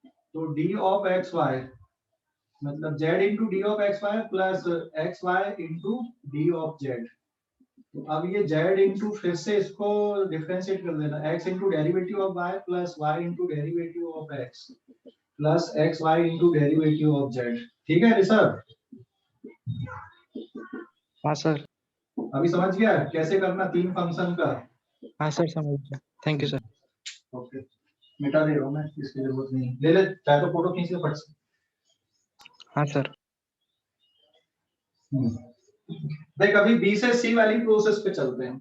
तो डी ऑफ एक्स वाई मतलब z into d of x y plus x y into d of z. तो अब ये जेड इंटू, फिर से इसको डिफरेंशिएट कर देना, x into derivative of y plus y into derivative of x plus x y into derivative of z, ठीक है ऋषभ। हाँ सर। अभी समझ गया कैसे करना 3 फंक्शन का? हाँ सर समझ गया, थैंक यू सर। ओके, मिटा दे रहा हूँ मैं, इसकी जरूरत नहीं, ले ले चाहे तो फोटो खींच ले फट से। हाँ सर। देख अभी बी से सी वाली प्रोसेस पे चलते हैं।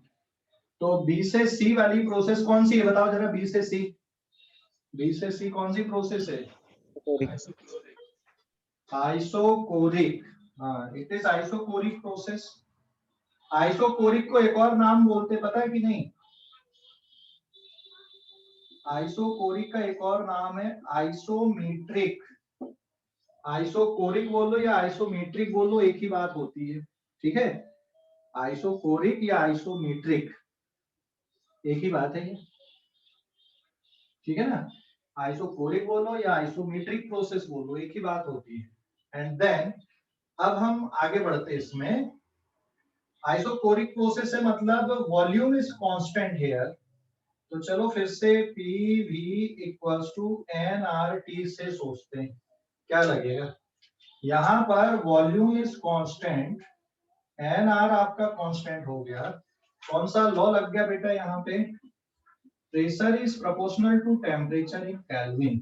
तो बी से सी वाली प्रोसेस कौन सी है बताओ जरा, बी से सी, बी से सी कौन सी प्रोसेस है? आइसोकोरिक, हाँ it is isochoric process. Isochoric को एक और नाम बोलते पता है कि नहीं? आइसोकोरिक का एक और नाम है आइसोमेट्रिक। आइसोकोरिक बोलो या आइसोमेट्रिक बोलो, एक ही बात होती है, ठीक है। आइसोकोरिक या आइसोमेट्रिक एक ही बात है ये, ठीक है ना। आइसोकोरिक बोलो या आइसोमेट्रिक प्रोसेस बोलो, एक ही बात होती है। एंड देन अब हम आगे बढ़ते हैं इसमें। आइसोकोरिक प्रोसेस है मतलब वॉल्यूम इज कांस्टेंट हियर, तो चलो फिर से P V equals to n R T से सोचते हैं क्या लगेगा। यहां पर volume is constant, n R आपका कांस्टेंट हो गया, कौन सा लॉ लग गया बेटा यहाँ पे, pressure is proportional to temperature in kelvin.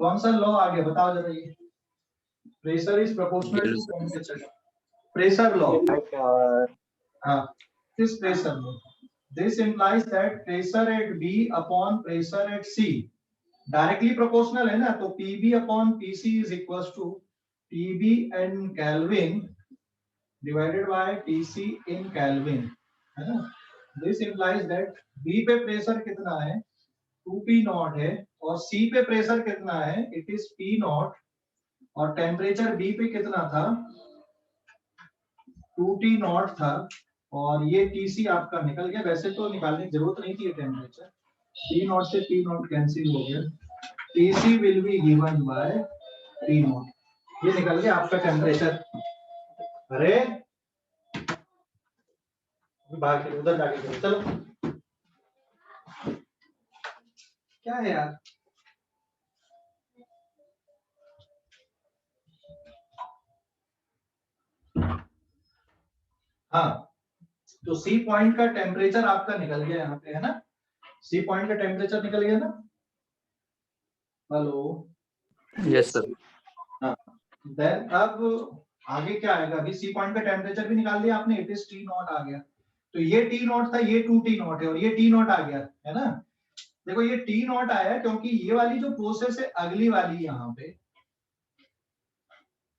कौन सा लॉ आ गया बताओ जरा ये? Pressure is proportional to temperature, pressure law. हाँ, किस pressure law? This implies that pressure at B upon pressure at C directly proportional है ना, तो PB upon PC is equals to PB in Kelvin divided by TC in Kelvin, है ना? This implies that B पे pressure कितना है? 2P not है, और C पे प्रेशर कितना है? It is P नॉट, और टेम्परेचर B पे कितना था? 2T नॉट था, और ये TC आपका निकल गया। वैसे तो निकालने की जरूरत नहीं थी ये टेम्परेचर, T नॉट से T नॉट कैंसिल हो गया, TC will be given by T not, ये निकल गया आपका टेम्परेचर। अरे बाहर उधर जाके करो, चलो क्या है यार। हाँ, तो सी पॉइंट का टेम्परेचर आपका निकल गया यहाँ पे, है ना? सी पॉइंट का टेम्परेचर निकल गया ना? Hello, yes sir. हाँ, देन अब आगे क्या आएगा? अभी सी पॉइंट का टेम्परेचर भी निकाल दिया आपने, इट इज टी नॉट आ गया। तो ये टी नॉट था, ये 2T नॉट है, और ये टी नॉट आ गया, है ना? देखो ये टी नॉट आया क्योंकि ये वाली जो प्रोसेस है अगली वाली, यहाँ पे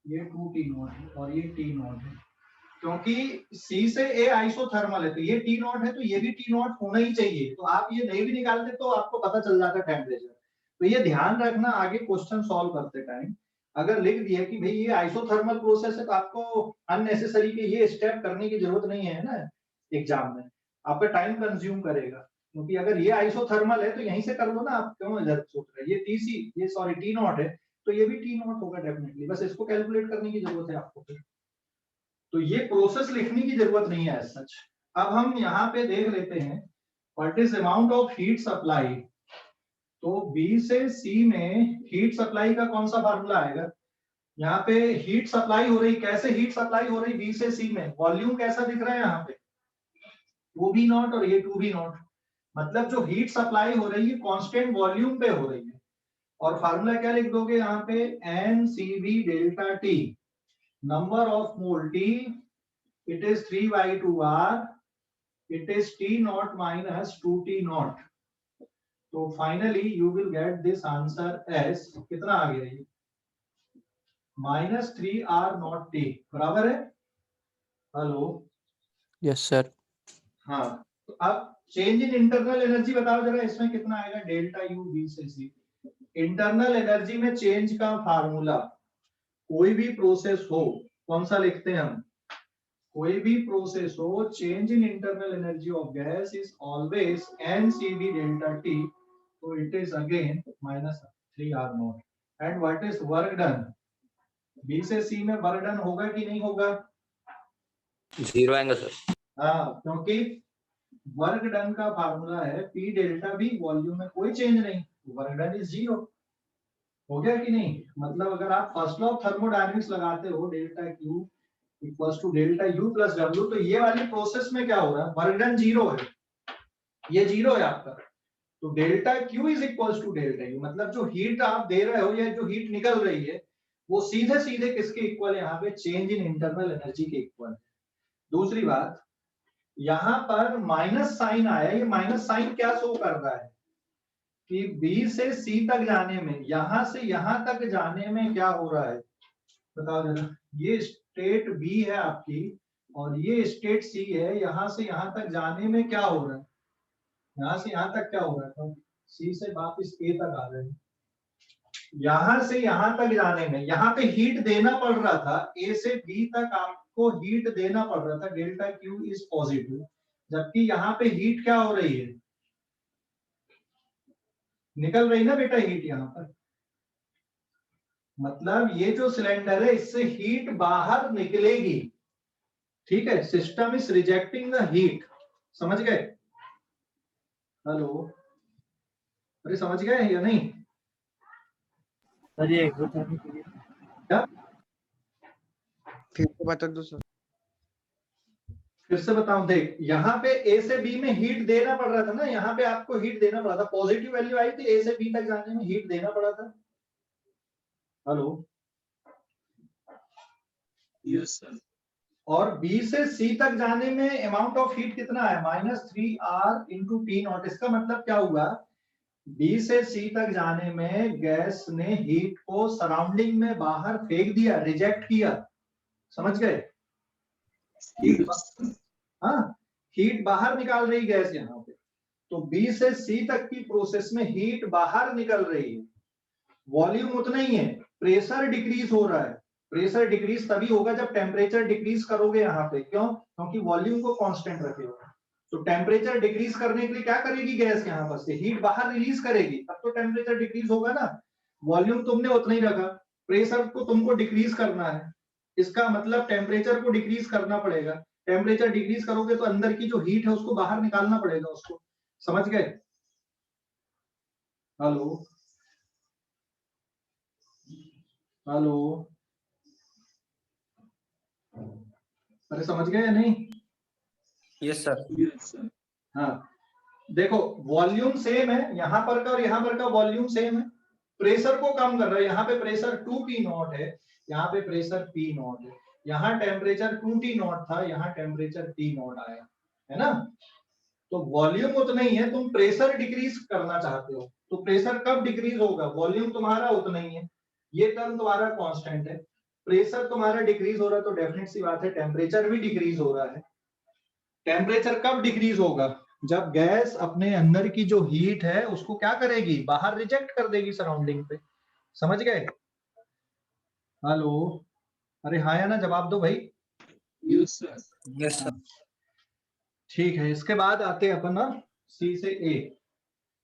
ये 2T नॉट है और ये टी नॉट है, क्योंकि C से A आइसोथर्मल है, तो ये T नॉट है, तो ये भी T नॉट होना ही चाहिए। तो आप ये नहीं भी निकालते तो आपको पता चल जाता टेम्परेचर। तो ये ध्यान रखना आगे क्वेश्चन सॉल्व करते टाइम, अगर लिख दिया कि भाई ये आइसोथर्मल प्रोसेस है, तो आपको अननेसेसरी के ये स्टेप करने की जरूरत नहीं है ना एग्जाम में, आपका टाइम कंज्यूम करेगा। क्योंकि अगर ये आइसोथर्मल है तो यहीं से कर लो ना, आप क्यों इधर सोच रहे हैं? ये TC, ये सॉरी T नॉट है, तो ये भी T नॉट होगा डेफिनेटली, बस इसको कैलकुलेट करने की जरूरत है आपको। तो ये प्रोसेस लिखने की जरूरत नहीं है एज सच। अब हम यहाँ पे देख लेते हैं what is amount of heat supply. तो B से C में हीट सप्लाई का कौन सा फार्मूला आएगा? यहाँ पे हीट सप्लाई हो रही, कैसे हीट सप्लाई हो रही B से C में? वॉल्यूम कैसा दिख रहा है यहाँ पे? 2B नॉट और ये 2B नॉट, मतलब जो हीट सप्लाई हो रही है कांस्टेंट वॉल्यूम पे हो रही है। और फार्मूला क्या लिख दोगे यहाँ पे? NCV delta T, number of mole T, it is 3/2R, it is T naught minus 2T naught. So finally you will get this answer as कितना आ गया ये? -3R naught T, बराबर है? Hello, yes sir. हाँ, तो अब change in internal energy बताओ जरा, इसमें कितना आएगा? डेल्टा U B से C। इंटरनल एनर्जी में चेंज का फार्मूला, कोई भी प्रोसेस हो, कौन सा लिखते हैं हम? कोई भी प्रोसेस हो, change in internal energy of gas is always NCV delta T, तो it is again -3R not. And what is work done? B से C में वर्क डन होगा कि नहीं होगा? 0 आएगा सर। हाँ, क्योंकि वर्क डन का फार्मूला है P डेल्टा B, वॉल्यूम में कोई चेंज नहीं, वर्क डन इज 0। हो गया कि नहीं? मतलब अगर आप फर्स्ट लॉ ऑफ थर्मोडायनेमिक्स लगाते हो, delta Q equals to delta U plus W, तो ये वाली प्रोसेस में क्या हो रहा है? वर्क डन 0 है, ये 0 है आपका। तो delta Q is equals to delta U, मतलब जो हीट आप दे रहे हो या जो हीट निकल रही है वो सीधे सीधे किसके इक्वल है? यहाँ पे चेंज इन इंटरनल एनर्जी के इक्वल है। दूसरी बात, यहाँ पर माइनस साइन आया, ये माइनस साइन क्या शो कर रहा है कि B से C तक जाने में, यहां से यहां तक जाने में क्या हो रहा है बताओ जरा। ये स्टेट B है आपकी और ये स्टेट C है, यहां से यहां तक जाने में क्या हो रहा है? यहां से यहां तक क्या हो रहा है? तो C से वापस A तक आ रहे हैं। यहां से यहां तक जाने में यहाँ पे हीट देना पड़ रहा था, A से B तक आपको हीट देना पड़ रहा था, डेल्टा Q इज पॉजिटिव, जबकि यहाँ पे हीट क्या हो रही है? निकल रही ना बेटा हीट यहाँ पर। मतलब ये जो सिलेंडर है इससे हीट बाहर निकलेगी, ठीक है? System is rejecting the heat, समझ गए? हेलो, अरे समझ गए या नहीं? सर ये एक्सरसाइज कीजिए। क्या फिर से बता दो सर। फिर से बताऊं, देख यहाँ पे ए से बी में हीट देना पड़ रहा था ना, यहाँ पे आपको हीट देना पड़ा था, पॉजिटिव वैल्यू आई थी, ए से बी तक जाने में हीट देना पड़ा था। Hello, yes sir. और बी से सी तक जाने में अमाउंट ऑफ हीट कितना है, -3R इंटू टी नॉट। इसका मतलब क्या हुआ, बी से सी तक जाने में गैस ने हीट को सराउंडिंग में बाहर फेंक दिया, रिजेक्ट किया, समझ गए? हाँ, हीट बाहर निकाल रही गैस यहाँ पे। तो बी से सी तक की प्रोसेस में हीट बाहर निकल रही है, वॉल्यूम उतना ही है, प्रेशर डिक्रीज हो रहा है। प्रेशर डिक्रीज तभी होगा जब टेम्परेचर डिक्रीज करोगे यहाँ पे, क्यों? क्योंकि वॉल्यूम को कांस्टेंट रखेगा। तो टेम्परेचर डिक्रीज करने के लिए क्या करेगी गैस, यहाँ पर से हीट बाहर रिलीज करेगी, तब तो टेम्परेचर डिक्रीज होगा ना। वॉल्यूम तुमने उतना ही रखा, प्रेशर को तुमको डिक्रीज करना है, इसका मतलब टेम्परेचर को डिक्रीज करना पड़ेगा। टेम्परेचर डिक्रीज करोगे तो अंदर की जो हीट है उसको बाहर निकालना पड़ेगा उसको, समझ गए? हेलो हेलो, अरे समझ गए या नहीं? Yes sir. हाँ, देखो वॉल्यूम सेम है, यहाँ पर का और यहाँ पर का वॉल्यूम सेम है, प्रेशर को कम कर रहा है। यहाँ पे प्रेशर 2P नॉट है, यहाँ पे प्रेशर P नॉट है, यहाँ टेम्परेचर 2T नॉट था, यहाँ टेम्परेचर T नॉट आया, है ना? तो वॉल्यूम उतना ही है, तुम प्रेशर डिक्रीज करना चाहते हो, तो प्रेशर कब डिक्रीज होगा, वॉल्यूम तुम्हारा उतना ही है, ये टर्म तुम्हारा कांस्टेंट है, प्रेशर तुम्हारा डिक्रीज हो रहा है, तो डेफिनेट सी बात है टेम्परेचर भी डिक्रीज हो रहा है। टेम्परेचर कब डिक्रीज होगा, जब गैस अपने अंदर की जो हीट है उसको क्या करेगी, बाहर रिजेक्ट कर देगी सराउंडिंग पे, समझ गए? हेलो, अरे हाँ या ना जवाब दो भाई। Yes sir. ठीक है, इसके बाद आते हैं अपन ना सी से ए,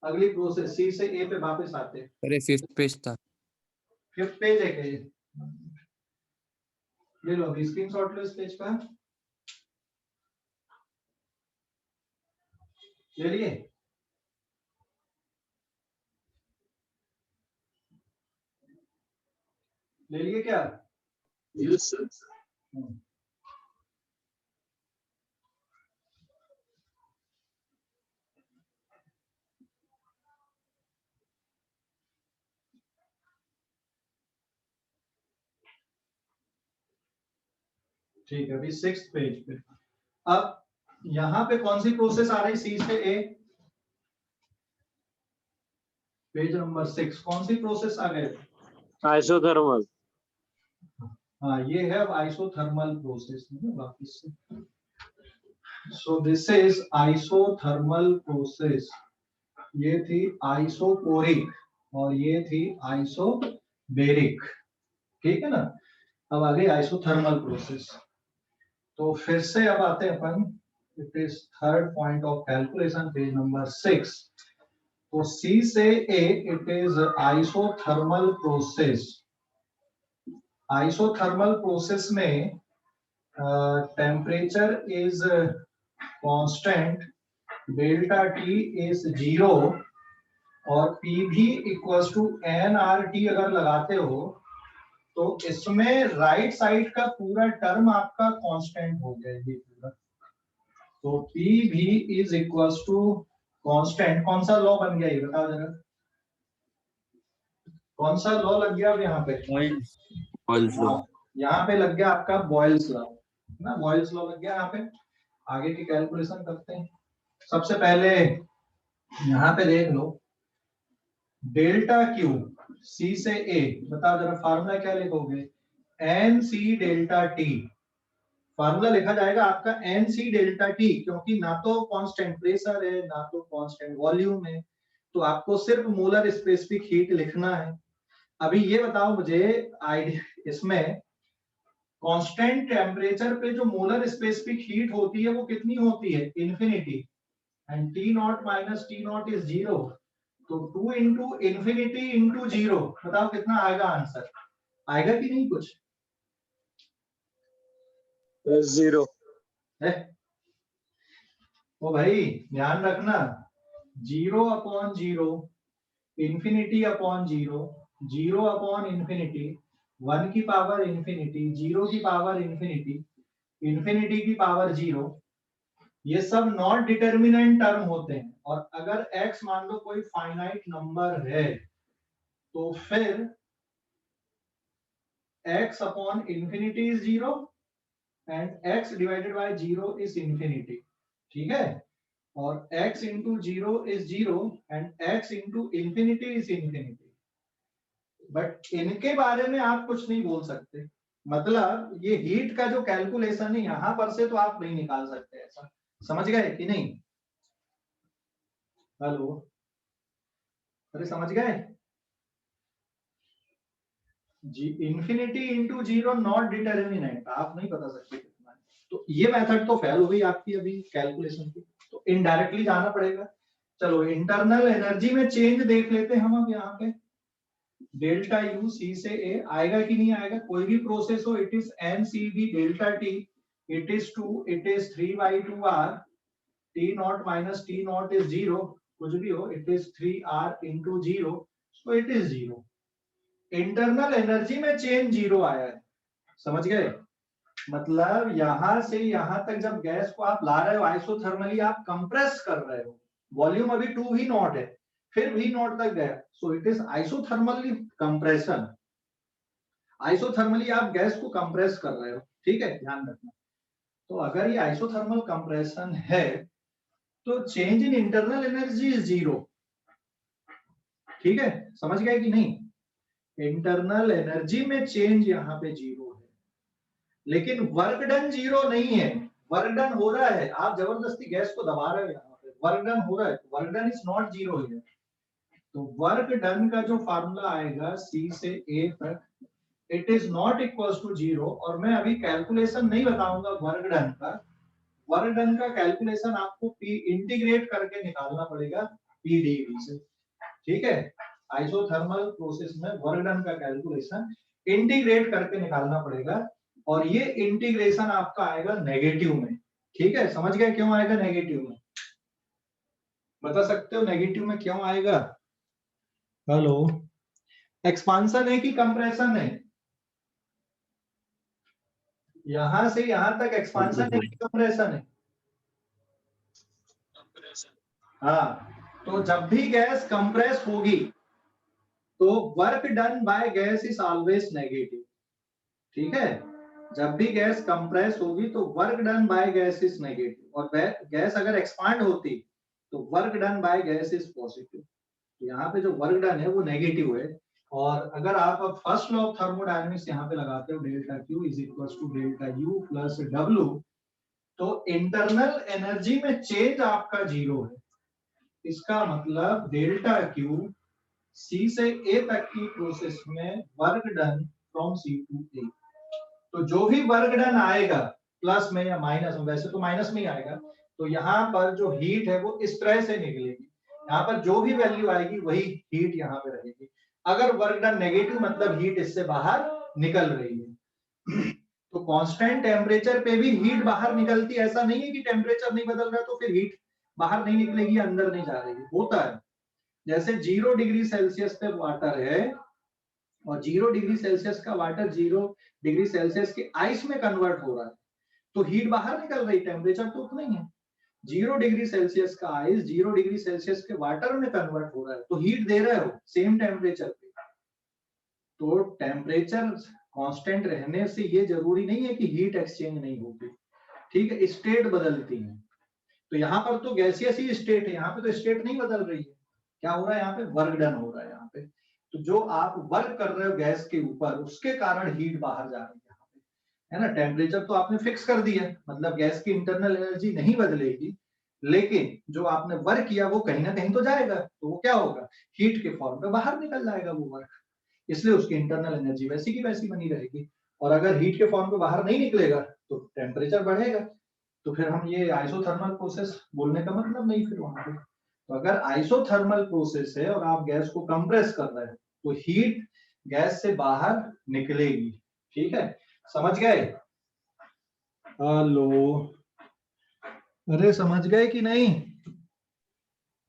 अगली प्रोसेस सी से ए पे वापस आते हैं। अरे 5th पेज था। 5th पेज है क्या ये? ले लो अभी स्क्रीनशॉट लो इस पेज का, ले लिए? ले लिए क्या? Yes sir. ठीक है, अभी 6th पेज पे। अब यहाँ पे कौन सी प्रोसेस आ रही, सी से ए, पेज नंबर 6, कौन सी प्रोसेस आ गए? आइसोथर्मल। हाँ, ये है आइसोथर्मल प्रोसेस, वापस से। So this is isothermal process, ये थी आइसोकोरिक और ये थी आइसोबेरिक, ठीक है ना? अब आ गई आइसोथर्मल प्रोसेस। तो फिर से अब आते हैं अपन, it is third point of calculation, page number 6। तो सी से A it is isothermal process. Isothermal process में temperature is constant, delta T is 0 और पी भी इक्वल्स टू nRT अगर लगाते हो तो इसमें राइट साइड का पूरा टर्म आपका कांस्टेंट हो गया ये पूरा। तो P भी इज इक्वल्स टू कांस्टेंट, कौन सा लॉ बन गया ये बताओ जरा, कौन सा लॉ लग गया अब यहाँ पे? Boyle's law. यहाँ पे लग गया आपका बॉयल्स लॉ ना, बॉयल्स लॉ लग गया यहाँ पे। आगे की कैलकुलेशन करते हैं। सबसे पहले यहाँ पे देख लो, डेल्टा क्यू सी से ए, बताओ जरा फार्मूला क्या लिखोगे, n C delta T. Formula लिखा जाएगा आपका एन सी डेल्टा टी, क्योंकि ना तो कांस्टेंट प्रेशर है ना तो कांस्टेंट वॉल्यूम है, तो आपको सिर्फ मोलर स्पेसिफिक हीट लिखना है। अभी ये बताओ मुझे, इसमें कांस्टेंट टेम्परेचर पे जो मोलर स्पेसिफिक हीट होती है वो कितनी होती है, infinity, and T naught minus T naught is 0, तो 2 इंटू इन्फिनिटी इंटू 0, बताओ कितना आएगा आंसर, आएगा कि नहीं कुछ? 0 है? ओ भाई ध्यान रखना, 0/0, इन्फिनिटी अपॉन 0, 0 अपॉन इन्फिनिटी, 1 की पावर इन्फिनिटी, 0 की पावर इन्फिनिटी, इन्फिनिटी की पावर 0, ये सब नॉन डिटर्मिनेंट टर्म होते हैं, और अगर x मान लो कोई फाइनाइट नंबर है तो फिर x upon infinity is 0 and x divided by 0 is infinity, ठीक है, और x into 0 is 0 and x into infinity is infinity. But इनके बारे में आप कुछ नहीं बोल सकते, मतलब ये हीट का जो कैलकुलेशन है यहां पर से तो आप नहीं निकाल सकते, ऐसा समझ गए कि नहीं? हेलो, अरे समझ गए जी? इंफिनिटी इंटू 0 नॉट डिटर्मिनेंट, आप नहीं बता सकते कितना है। तो ये मेथड तो फेल हो गई आपकी अभी कैलकुलेशन की, तो इनडायरेक्टली जाना पड़ेगा। चलो इंटरनल एनर्जी में चेंज देख लेते हैं हम अब यहाँ पे। डेल्टा यू सी से ए आएगा कि नहीं आएगा? कोई भी प्रोसेस हो, it is N C B delta T, it is 2, it is 3/2 R, T naught minus T naught is 0, कुछ भी हो, it is 3r into 0, so it is 0। Internal energy में चेंज 0 आया है, समझ गए? मतलब यहां से यहां तक जब गैस को आप ला रहे हो आइसोथर्मली, आप कंप्रेस कर रहे हो, वॉल्यूम अभी 2 v नॉट है, फिर v नॉट तक गया, सो it is isothermally compression. Isothermally आप गैस को कंप्रेस कर रहे हो, ठीक है, ध्यान रखना। तो अगर ये आइसोथर्मल कंप्रेशन है तो change in internal energy is 0, ठीक है, समझ गए कि नहीं? इंटरनल एनर्जी में चेंज यहाँ पे 0 है, लेकिन वर्क डन 0 नहीं है। वर्क डन हो रहा है, आप जबरदस्ती गैस को दबा रहे हो, यहाँ पे वर्क डन हो रहा है, वर्क डन इज नॉट 0 है। तो वर्क डन का जो फार्मूला आएगा C से A तक, it is not equal to 0, और मैं अभी कैलकुलेशन नहीं बताऊंगा वर्क डन का। वर्क डन का कैलकुलेशन आपको P इंटीग्रेट करके निकालना पड़ेगा PdV से, ठीक है? आइसोथर्मल प्रोसेस में वर्क डन का कैलकुलेशन इंटीग्रेट करके निकालना पड़ेगा, और ये इंटीग्रेशन आपका आएगा नेगेटिव में, ठीक है? समझ गए क्यों आएगा नेगेटिव में? बता सकते हो नेगेटिव में क्यों आएगा? हेलो, एक्सपांशन है कि कंप्रेशन है? यहां से यहां तक एक्सपांशन है कि कंप्रेशन है? हाँ, तो जब भी गैस कंप्रेस होगी तो work done by gas is always negative, ठीक है? जब भी गैस कंप्रेस होगी तो work done by gas is negative, और गैस अगर एक्सपांड होती तो work done by gas is positive. तो यहाँ पे जो वर्क डन है वो नेगेटिव है, और अगर आप अब फर्स्ट लॉ ऑफ थर्मोडायनेमिक्स यहाँ पे लगाते हो, delta Q is equal to delta U plus W, तो इंटरनल एनर्जी में चेंज आपका 0 है। इसका मतलब डेल्टा क्यू सी से ए तक की प्रोसेस में work done from C to A, तो जो भी वर्क डन आएगा प्लस में या माइनस में, वैसे तो माइनस में ही आएगा, तो यहाँ पर जो हीट है वो इस तरह से निकलेगी, यहाँ पर जो भी वैल्यू आएगी वही हीट यहाँ पे रहेगी। अगर वर्क डन नेगेटिव मतलब हीट इससे बाहर निकल रही है। तो कांस्टेंट टेम्परेचर पे भी हीट बाहर निकलती है, ऐसा नहीं है कि टेम्परेचर नहीं बदल रहा तो फिर हीट बाहर नहीं निकलेगी, अंदर नहीं जा रही, होता है। जैसे 0 डिग्री सेल्सियस पे वाटर है और 0 डिग्री सेल्सियस का वाटर 0 डिग्री सेल्सियस के आइस में कन्वर्ट हो रहा है, तो हीट बाहर निकल रही, टेम्परेचर तो उतना ही है। 0 डिग्री सेल्सियस का आइस 0 डिग्री सेल्सियस के वाटर में कन्वर्ट हो रहा है, तो हीट दे रहे हो सेम टेम्परेचर पे। तो टेम्परेचर कांस्टेंट रहने से ये जरूरी नहीं है कि हीट एक्सचेंज नहीं होगी, ठीक है, स्टेट बदलती है। तो यहाँ पर तो गैसियस ही स्टेट है, यहाँ पे तो स्टेट नहीं बदल रही है। क्या हो रहा है यहाँ पे? वर्क डन हो रहा है यहाँ पे। तो जो आप वर्क कर रहे हो गैस के ऊपर, उसके कारण हीट बाहर जा रही है यहाँ पे, है ना? टेम्परेचर तो आपने फिक्स कर दिया, मतलब गैस की इंटरनल एनर्जी नहीं बदलेगी, लेकिन जो आपने वर्क किया वो कहीं ना कहीं तो जाएगा, तो वो क्या होगा? हीट के फॉर्म में बाहर निकल जाएगा वो वर्क, इसलिए उसकी इंटरनल एनर्जी वैसी की वैसी बनी रहेगी। और अगर हीट के फॉर्म में बाहर नहीं निकलेगा तो टेम्परेचर बढ़ेगा, तो फिर हम ये आइसोथर्मल प्रोसेस बोलने का मतलब नहीं फिर वहां पे। तो अगर आइसोथर्मल प्रोसेस है और आप गैस को कंप्रेस कर रहे हैं तो हीट गैस से बाहर निकलेगी, ठीक है? समझ गए? हेलो, अरे समझ गए कि नहीं?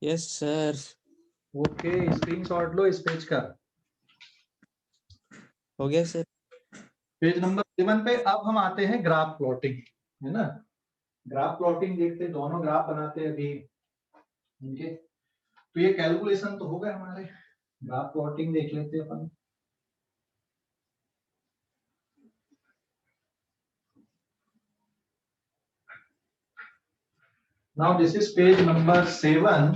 Yes sir. ओके, स्क्रीनशॉट लो इस पेज का, हो गया सर। पेज नंबर 7 पे। अब हम आते हैं ग्राफ प्लॉटिंग, है ना? ग्राफ प्लॉटिंग देखते, दोनों ग्राफ बनाते हैं अभी इनके। तो ये कैलकुलेशन तो हो गए हमारे, ग्राफ प्लॉटिंग देख लेते हैं अपन। Now this is page number 7।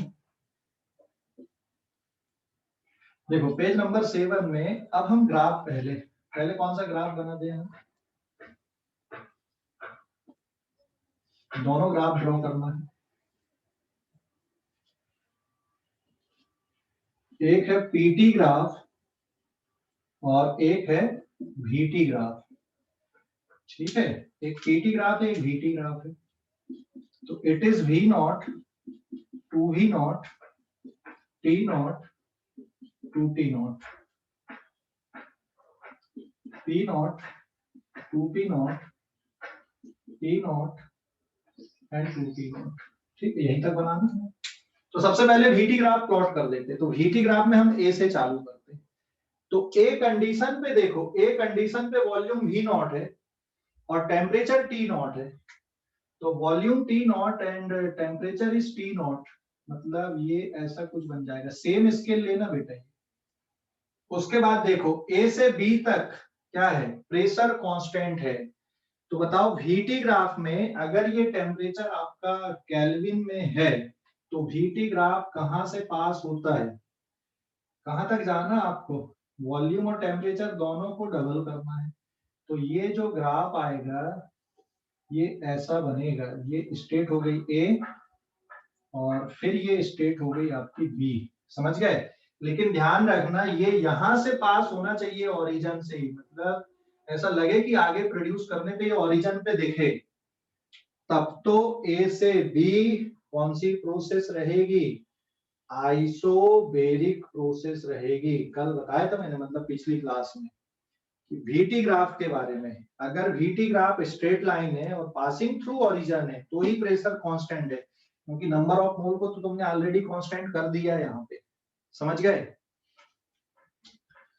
देखो पेज नंबर 7 में अब हम ग्राफ पहले कौन सा ग्राफ बना दे हम, दोनों ग्राफ ड्रॉ करना है। एक है पीटी ग्राफ और एक है वीटी ग्राफ, ठीक है। एक पीटी ग्राफ है, एक वीटी ग्राफ है। तो it is V naught to V naught T naught to T naught, P naught to P naught T naught and to T naught, ठीक है। यहीं तक बनाना है। तो सबसे पहले वीटी ग्राफ प्लॉट कर देते। तो वीटी ग्राफ में हम ए से चालू करते हैं। तो ए कंडीशन पे देखो, ए कंडीशन पे वॉल्यूम वी नॉट है और टेम्परेचर टी नॉट है। तो volume T naught and temperature is T not, मतलब ये ऐसा कुछ बन जाएगा। सेम स्केल लेना बेटा। उसके बाद देखो ए से बी तक क्या है, प्रेशर कांस्टेंट है। तो बताओ वीटी ग्राफ में अगर ये टेम्परेचर आपका केल्विन में है तो वीटी ग्राफ कहां से पास होता है, कहां तक जाना आपको, वॉल्यूम और टेम्परेचर दोनों को डबल करना है। तो ये जो ग्राफ आएगा ये ऐसा बनेगा, ये स्टेट हो गई ए और फिर ये स्टेट हो गई आपकी बी, समझ गए। लेकिन ध्यान रखना ये यहां से पास होना चाहिए ओरिजिन से ही, मतलब ऐसा लगे कि आगे प्रोड्यूस करने पे ये ओरिजिन पे दिखे, तब तो ए से बी कौन सी प्रोसेस रहेगी, आइसोबेरिक प्रोसेस रहेगी। कल बताया था मैंने, मतलब पिछली क्लास में, कि वीटी ग्राफ के बारे में। अगर वीटी ग्राफ स्ट्रेट लाइन है और पासिंग थ्रू ओरिजिन है तो ही प्रेशर कांस्टेंट है, क्योंकि नंबर ऑफ मोल को तो तुमने ऑलरेडी कांस्टेंट कर दिया है यहाँ पे। समझ गए,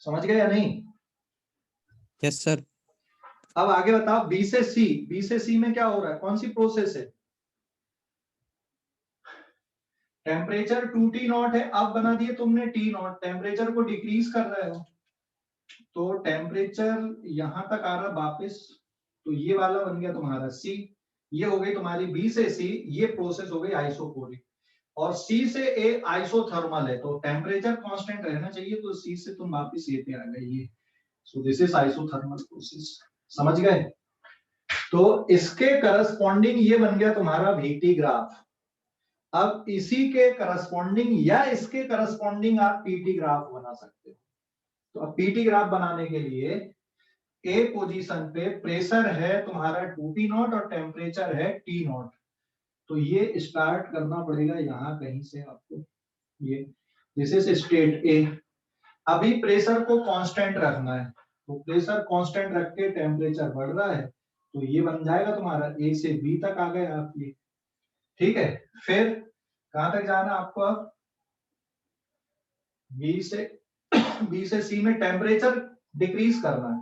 समझ गए या नहीं? Yes sir. अब आगे बताओ बी से सी, बी से सी में क्या हो रहा है, कौन सी प्रोसेस है, टेम्परेचर 2T नॉट है। अब बना दिए तुमने टी नॉट, टेम्परेचर को डिक्रीज कर रहे हो तो टेम्परेचर यहां तक आ रहा वापस, तो ये वाला बन गया तुम्हारा सी। ये हो गई तुम्हारी बी से सी, ये प्रोसेस हो गई आइसोकोरिक। और सी से ए आइसोथर्मल है, तो टेम्परेचर कांस्टेंट रहना चाहिए, तो सी से तुम वापस ए पे आ गए। ये so this is isothermal process, समझ गए। तो इसके करस्पॉन्डिंग ये बन गया तुम्हारा वीटी ग्राफ। अब इसी के करस्पॉन्डिंग या इसके करस्पॉन्डिंग आप पीटी ग्राफ बना सकते हो। तो अब पीटी ग्राफ बनाने के लिए ए पोजीशन पे प्रेशर है तुम्हारा 2T नॉट और टेम्परेचर है T नॉट। तो ये स्टार्ट करना पड़ेगा यहाँ कहीं से आपको, ये दिस इज स्टेट ए। अभी प्रेशर को कांस्टेंट रखना है, तो प्रेशर कांस्टेंट रख के टेम्परेचर बढ़ रहा है, तो ये बन जाएगा तुम्हारा ए से बी तक आ गए आप ये, ठीक है। फिर कहां तक जाना आपको, अब बी से सी में टेम्परेचर डिक्रीज करना है,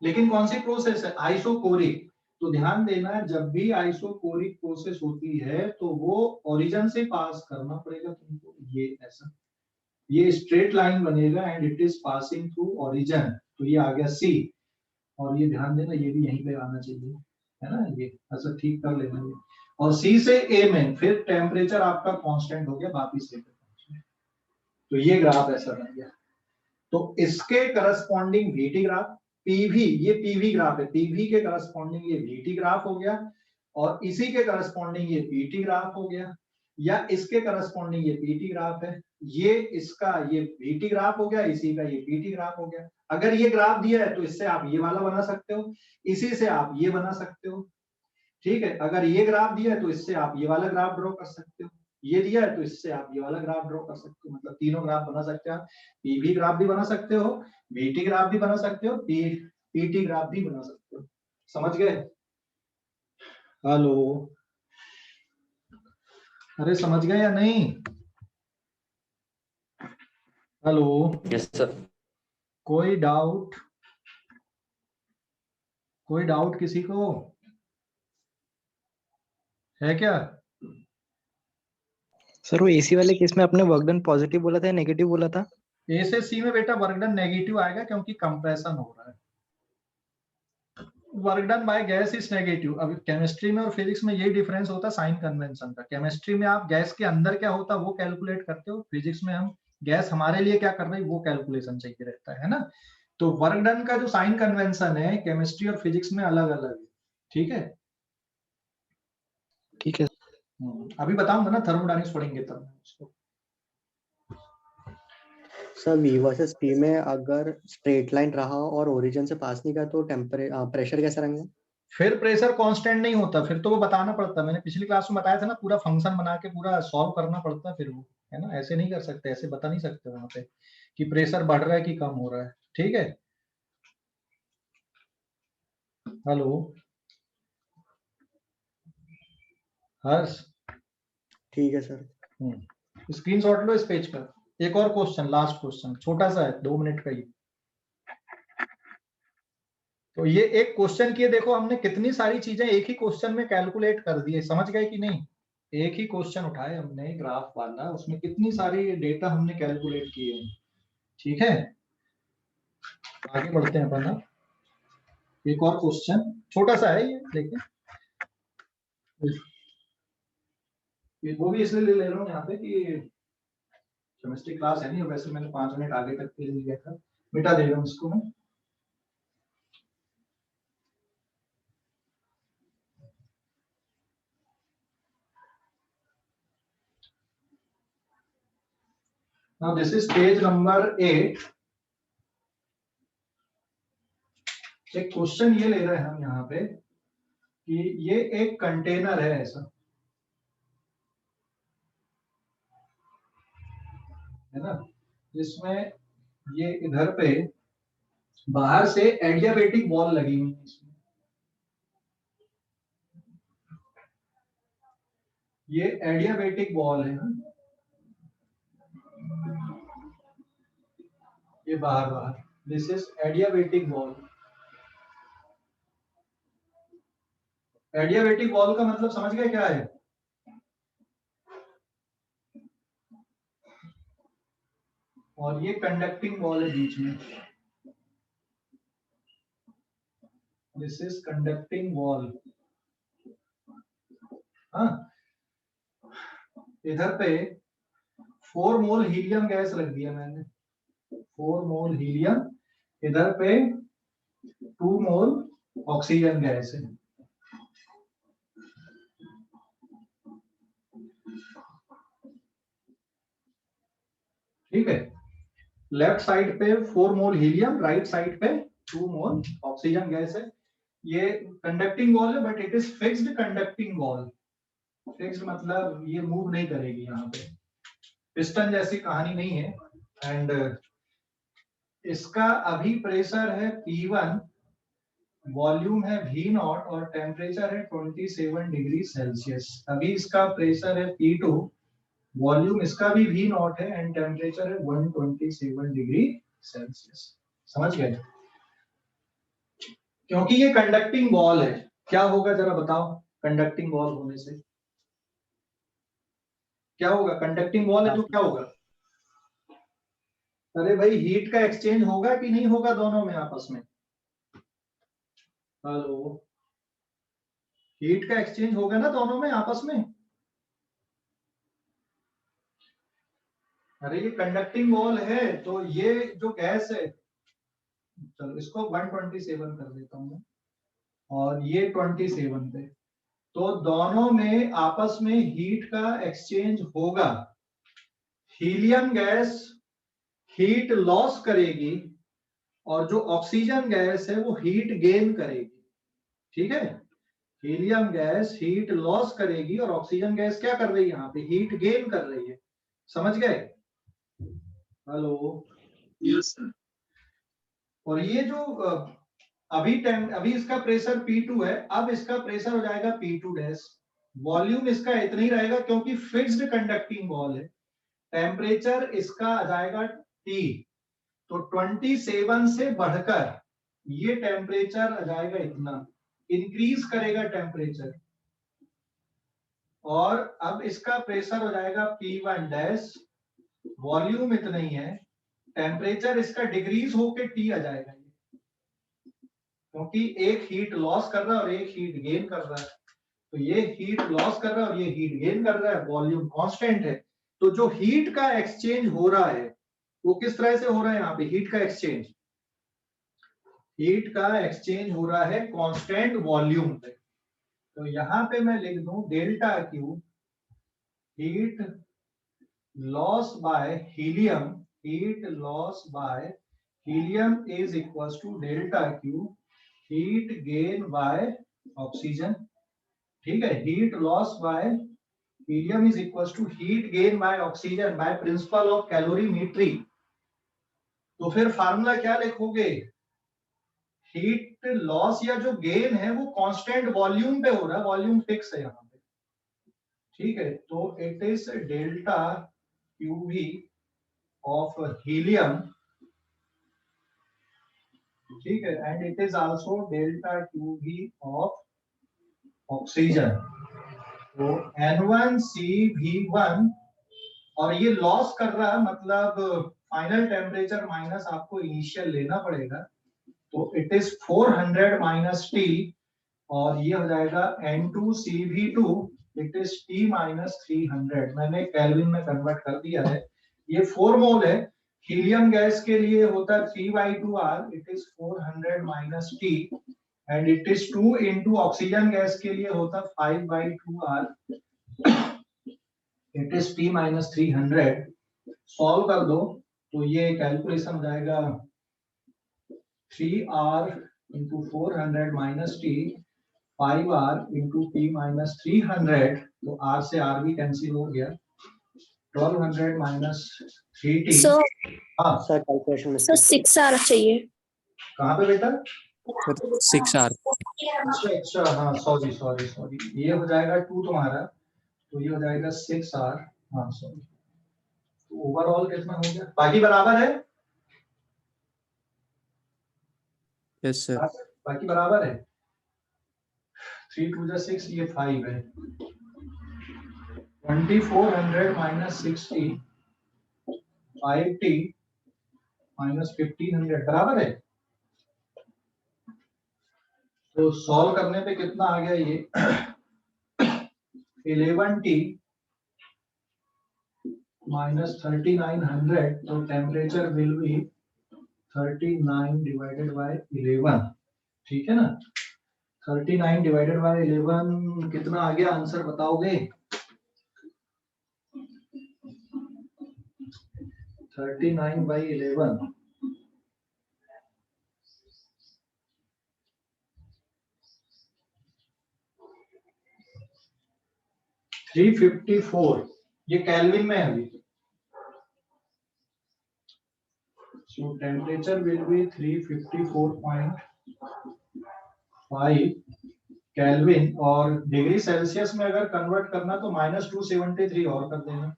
लेकिन कौन सी प्रोसेस है, आइसोकोरिक। तो ध्यान देना जब भी आइसोकोरिक प्रोसेस होती है तो वो ओरिजिन से पास करना पड़ेगा तुमको, ये ऐसा, ये स्ट्रेट लाइन बनेगा and it is passing through origin. तो ये आ गया सी, और ये ध्यान देना ये भी यहीं पे आना चाहिए, है ना, ये ऐसा ठीक कर लेना ये। और सी से ए में फिर टेम्परेचर आपका कांस्टेंट हो गया वापिस ए पे पहुंच। तो ये ग्राफ ऐसा बन गया। तो इसके करस्पॉन्डिंग वीटी ग्राफ, पीवी, ये पीवी ग्राफ है, पीवी के करस्पॉन्डिंग ये वीटी ग्राफ हो गया, और इसी के करस्पॉन्डिंग ये पीटी ग्राफ हो गया, या इसके करस्पॉन्डिंग ये पीटी ग्राफ है, ये इसका ये वीटी ग्राफ हो गया, इसी का ये पीटी ग्राफ हो गया। अगर ये ग्राफ दिया है तो इससे आप ये वाला बना सकते हो, इसी से आप ये बना सकते हो, ठीक है। अगर ये ग्राफ दिया है तो इससे आप ये वाला ग्राफ ड्रॉ कर सकते हो, ये दिया है तो इससे आप ये वाला ग्राफ ड्रॉ कर सकते हो, मतलब तीनों ग्राफ बना सकते हो। पीवी ग्राफ भी बना सकते हो, वीटी ग्राफ भी बना सकते हो, पीटी ग्राफ भी बना सकते हो, समझ गए। हेलो, अरे समझ गए या नहीं, हेलो। Yes sir. कोई डाउट, कोई डाउट किसी को? है क्या? सर वो एसी वाले केस में आपने वर्क डन पॉजिटिव बोला था या नेगेटिव बोला था? ए से सी में बेटा वर्क डन नेगेटिव आएगा क्योंकि कंप्रेशन हो रहा है। Work done by gas is negative. अब केमिस्ट्री में और फिजिक्स में यही डिफरेंस होता है साइन कन्वेंशन का। केमिस्ट्री में आप गैस के अंदर क्या होता है वो कैलकुलेट करते हो, फिजिक्स में हम गैस हमारे लिए क्या कर रही है वो कैलकुलेशन चाहिए रहता है ना। तो वर्क डन का जो साइन कन्वेंशन है केमिस्ट्री और फिजिक्स में अलग अलग है। ठीक है, ठीक है अभी बताऊंगा ना, थर्मोडायनेमिक्स पढ़ेंगे तब उसको। सर V वर्सेस P में अगर स्ट्रेट लाइन रहा और ओरिजिन से पास नहीं किया तो प्रेशर कैसा रहेंगे? फिर प्रेशर कांस्टेंट नहीं होता, फिर तो वो बताना पड़ता। मैंने पिछली क्लास में बताया था ना, पूरा फंक्शन बना के पूरा सॉल्व करना पड़ता फिर वो, है ना। ऐसे नहीं कर सकते, ऐसे बता नहीं सकते वहां पे कि प्रेशर बढ़ रहा है कि कम हो रहा है। ठीक है, हेलो हर्ष, ठीक है सर। स्क्रीनशॉट लो इस पेज का। एक और क्वेश्चन, लास्ट क्वेश्चन, छोटा सा है, 2 मिनट का ही। तो ये एक क्वेश्चन किए देखो हमने कितनी सारी चीजें एक ही क्वेश्चन में कैलकुलेट कर दी है, समझ गए कि नहीं। एक ही क्वेश्चन उठाए हमने ग्राफ वाला, उसमें कितनी सारी डेटा हमने कैलकुलेट किए हैं। ठीक है, आगे बढ़ते हैं अपन अब। एक और क्वेश्चन छोटा सा है ये, लेकिन वो भी इसलिए ले रहा हूँ यहाँ पे कि केमिस्ट्री क्लास है नहीं, वैसे मैंने 5 मिनट आगे तक के लिए लिया था, मिटा दे रहा हूँ इसको मैं। Now this is page number 8। एक क्वेश्चन ये ले रहे हैं हम यहाँ पे कि ये एक कंटेनर है ऐसा, है ना, जिसमें ये इधर पे बाहर से एडियाबेटिक बॉल लगी हुई है इसमें। ये एडियाबेटिक बॉल है ना, ये बाहर बाहर, this is adiabatic ball. Adiabatic ball का मतलब समझ गए क्या है? और ये कंडक्टिंग बॉल है बीच में, दिस इज कंडक्टिंग बॉल। हाँ, इधर पे 4 मोल हीलियम गैस रख दिया मैंने, 4 मोल हीलियम, इधर पे 2 मोल ऑक्सीजन गैस है। ठीक है, लेफ्ट साइड पे 4 मोल हीलियम, राइट साइड पे 2 मोल ऑक्सीजन गैस है। ये कंडक्टिंग वॉल है but it is fixed conducting wall. Fixed मतलब ये मूव नहीं करेगी, यहाँ पे पिस्टन जैसी कहानी नहीं है। एंड इसका अभी प्रेशर है P1, वॉल्यूम है V0 और टेम्परेचर है 27 डिग्री सेल्सियस। अभी इसका प्रेशर है P2, वॉल्यूम इसका भी V0 है एंड टेम्परेचर है 127 डिग्री सेल्सियस। समझ गए? क्योंकि ये कंडक्टिंग बॉल है, क्या होगा जरा बताओ? कंडक्टिंग बॉल होने से क्या होगा? कंडक्टिंग बॉल है तो क्या होगा? अरे भाई, हीट का एक्सचेंज होगा कि नहीं होगा दोनों में आपस में? हेलो, हीट का एक्सचेंज होगा ना दोनों में आपस में? अरे ये कंडक्टिंग वॉल है तो ये जो गैस है, चलो इसको 127 कर देता हूँ और ये 27 पे, तो दोनों में आपस में हीट का एक्सचेंज होगा। हीलियम गैस हीट लॉस करेगी और जो ऑक्सीजन गैस है वो हीट गेन करेगी। ठीक है, हीलियम गैस हीट लॉस करेगी और ऑक्सीजन गैस क्या कर रही है? यहाँ पे हीट गेन कर रही है। समझ गए? Hello, yes sir. और ये जो अभी इसका प्रेशर P2 है, अब इसका प्रेशर हो जाएगा P2 डैश। वॉल्यूम इसका इतना ही रहेगा क्योंकि फिक्स्ड कंडक्टिंग बॉल है। टेम्परेचर इसका आ जाएगा T, तो 27 से बढ़कर ये टेम्परेचर आ जाएगा इतना, इंक्रीज करेगा टेम्परेचर। और अब इसका प्रेशर हो जाएगा P1 डैश, वॉल्यूम इतना ही है, टेम्परेचर इसका डिक्रीज होके T आ जाएगा, क्योंकि एक हीट लॉस कर रहा है और एक हीट गेन कर रहा है। तो ये हीट लॉस कर रहा है और ये हीट गेन कर रहा है, वॉल्यूम कांस्टेंट है। तो जो हीट का एक्सचेंज हो रहा है वो किस तरह से हो रहा है, यहाँ पे हीट का एक्सचेंज, हीट का एक्सचेंज हो रहा है कांस्टेंट वॉल्यूम पे। तो यहाँ पे मैं लिख दूं delta Q heat loss by helium, heat loss by helium is equal to delta Q heat gain by oxygen. ठीक है, heat loss by helium is equal to heat gain by oxygen by principle of calorimetry. तो फिर formula क्या लिखोगे, heat loss या जो gain है वो कांस्टेंट वॉल्यूम पे हो रहा है, वॉल्यूम फिक्स है यहाँ पे। ठीक है, तो it is delta qv of helium, ठीक है, and it is also delta qv of oxygen. तो N1CV1, और ये लॉस कर रहा है मतलब फाइनल टेम्परेचर माइनस आपको इनिशियल लेना पड़ेगा, तो इट इज 400 माइनस T, और ये हो जाएगा N2CV2 it is T minus 300। मैंने केल्विन में कन्वर्ट कर दिया है। ये 4 मोल है, हीलियम गैस के लिए होता है 3/2R, it is 400 minus T, and it is 2 into oxygen gas के लिए होता 5/2R, it is T minus 300। Solve कर दो तो ये कैलकुलेशन हो जाएगा 3R into 400 minus T, 5R into T minus 300, तो R से R भी कैंसिल हो गया, 1200 माइनस 3T। सर हाँ सर कैलकुलेशन में सर 6R चाहिए। कहाँ पे बेटा, 6R। अच्छा हाँ, सॉरी सॉरी सॉरी, ये हो जाएगा 2 तुम्हारा, तो ये हो जाएगा 6R, हाँ सॉरी। तो ओवरऑल कितना हो गया, बाकी बराबर है, यस सर। बाकी बराबर है, 3 2 6, ये 5 है, 2400 माइनस 60, 5T माइनस 1500 बराबर है। तो सॉल्व करने पे कितना आ गया ये 11T माइनस 3900, तो temperature will be 39 divided by 11, ठीक है ना। 39 डिवाइडेड बाय 11 कितना आ गया, आंसर बताओगे, 39 by 11, $354, ये केल्विन में है अभी। So temperature will be 354.5 kelvin, और डिग्री सेल्सियस में अगर कन्वर्ट करना तो -273 और कर देना,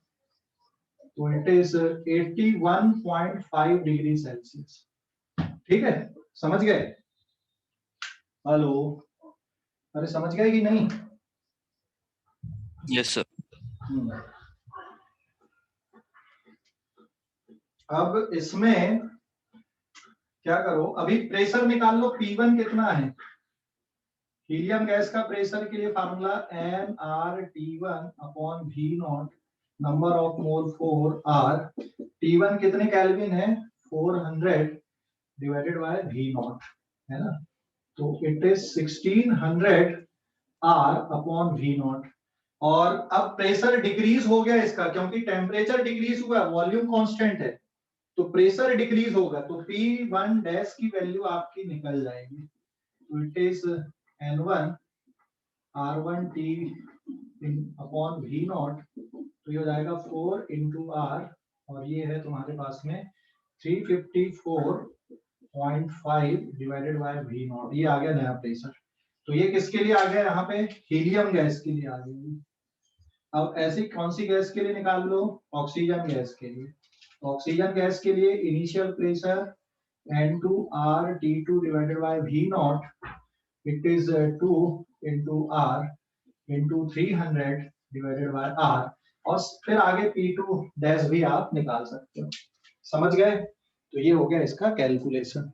तो इट इज 81.5 डिग्री सेल्सियस। ठीक है, समझ गए, हेलो, अरे समझ गए कि नहीं। Yes sir. अब इसमें क्या करो, अभी प्रेशर निकाल लो, P1 कितना है, हीलियम गैस का प्रेशर के लिए formula nRT1/V0, number of mole 4R, T1 कितने केल्विन है 400 डिवाइडेड बाय V0, है ना, तो इट इज 1600R/V0। और अब प्रेशर डिक्रीज हो गया इसका, क्योंकि टेम्परेचर डिक्रीज हुआ, वॉल्यूम कांस्टेंट है, तो प्रेशर डिक्रीज होगा, तो P1 डैश की वैल्यू आपकी निकल जाएगी, तो इट इज N1 R1T/V0, तो ये हो जाएगा 4 इंटू R, और ये है तुम्हारे पास में 354.5 डिवाइडेड बाय V0, ये आ गया नया प्रेशर। तो ये किसके लिए आ गया, यहाँ पे हीलियम गैस के लिए आ गया। अब ऐसी कौन सी गैस के लिए निकाल लो, ऑक्सीजन गैस के लिए। ऑक्सीजन गैस के लिए initial pressure N2RT2 divided by V0, it is 2 into R into 300, divided by R, और फिर आगे P2 डैश भी आप निकाल सकते हो। समझ गए? तो ये हो गया इसका कैलकुलेशन।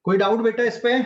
कोई डाउट बेटा इस पे?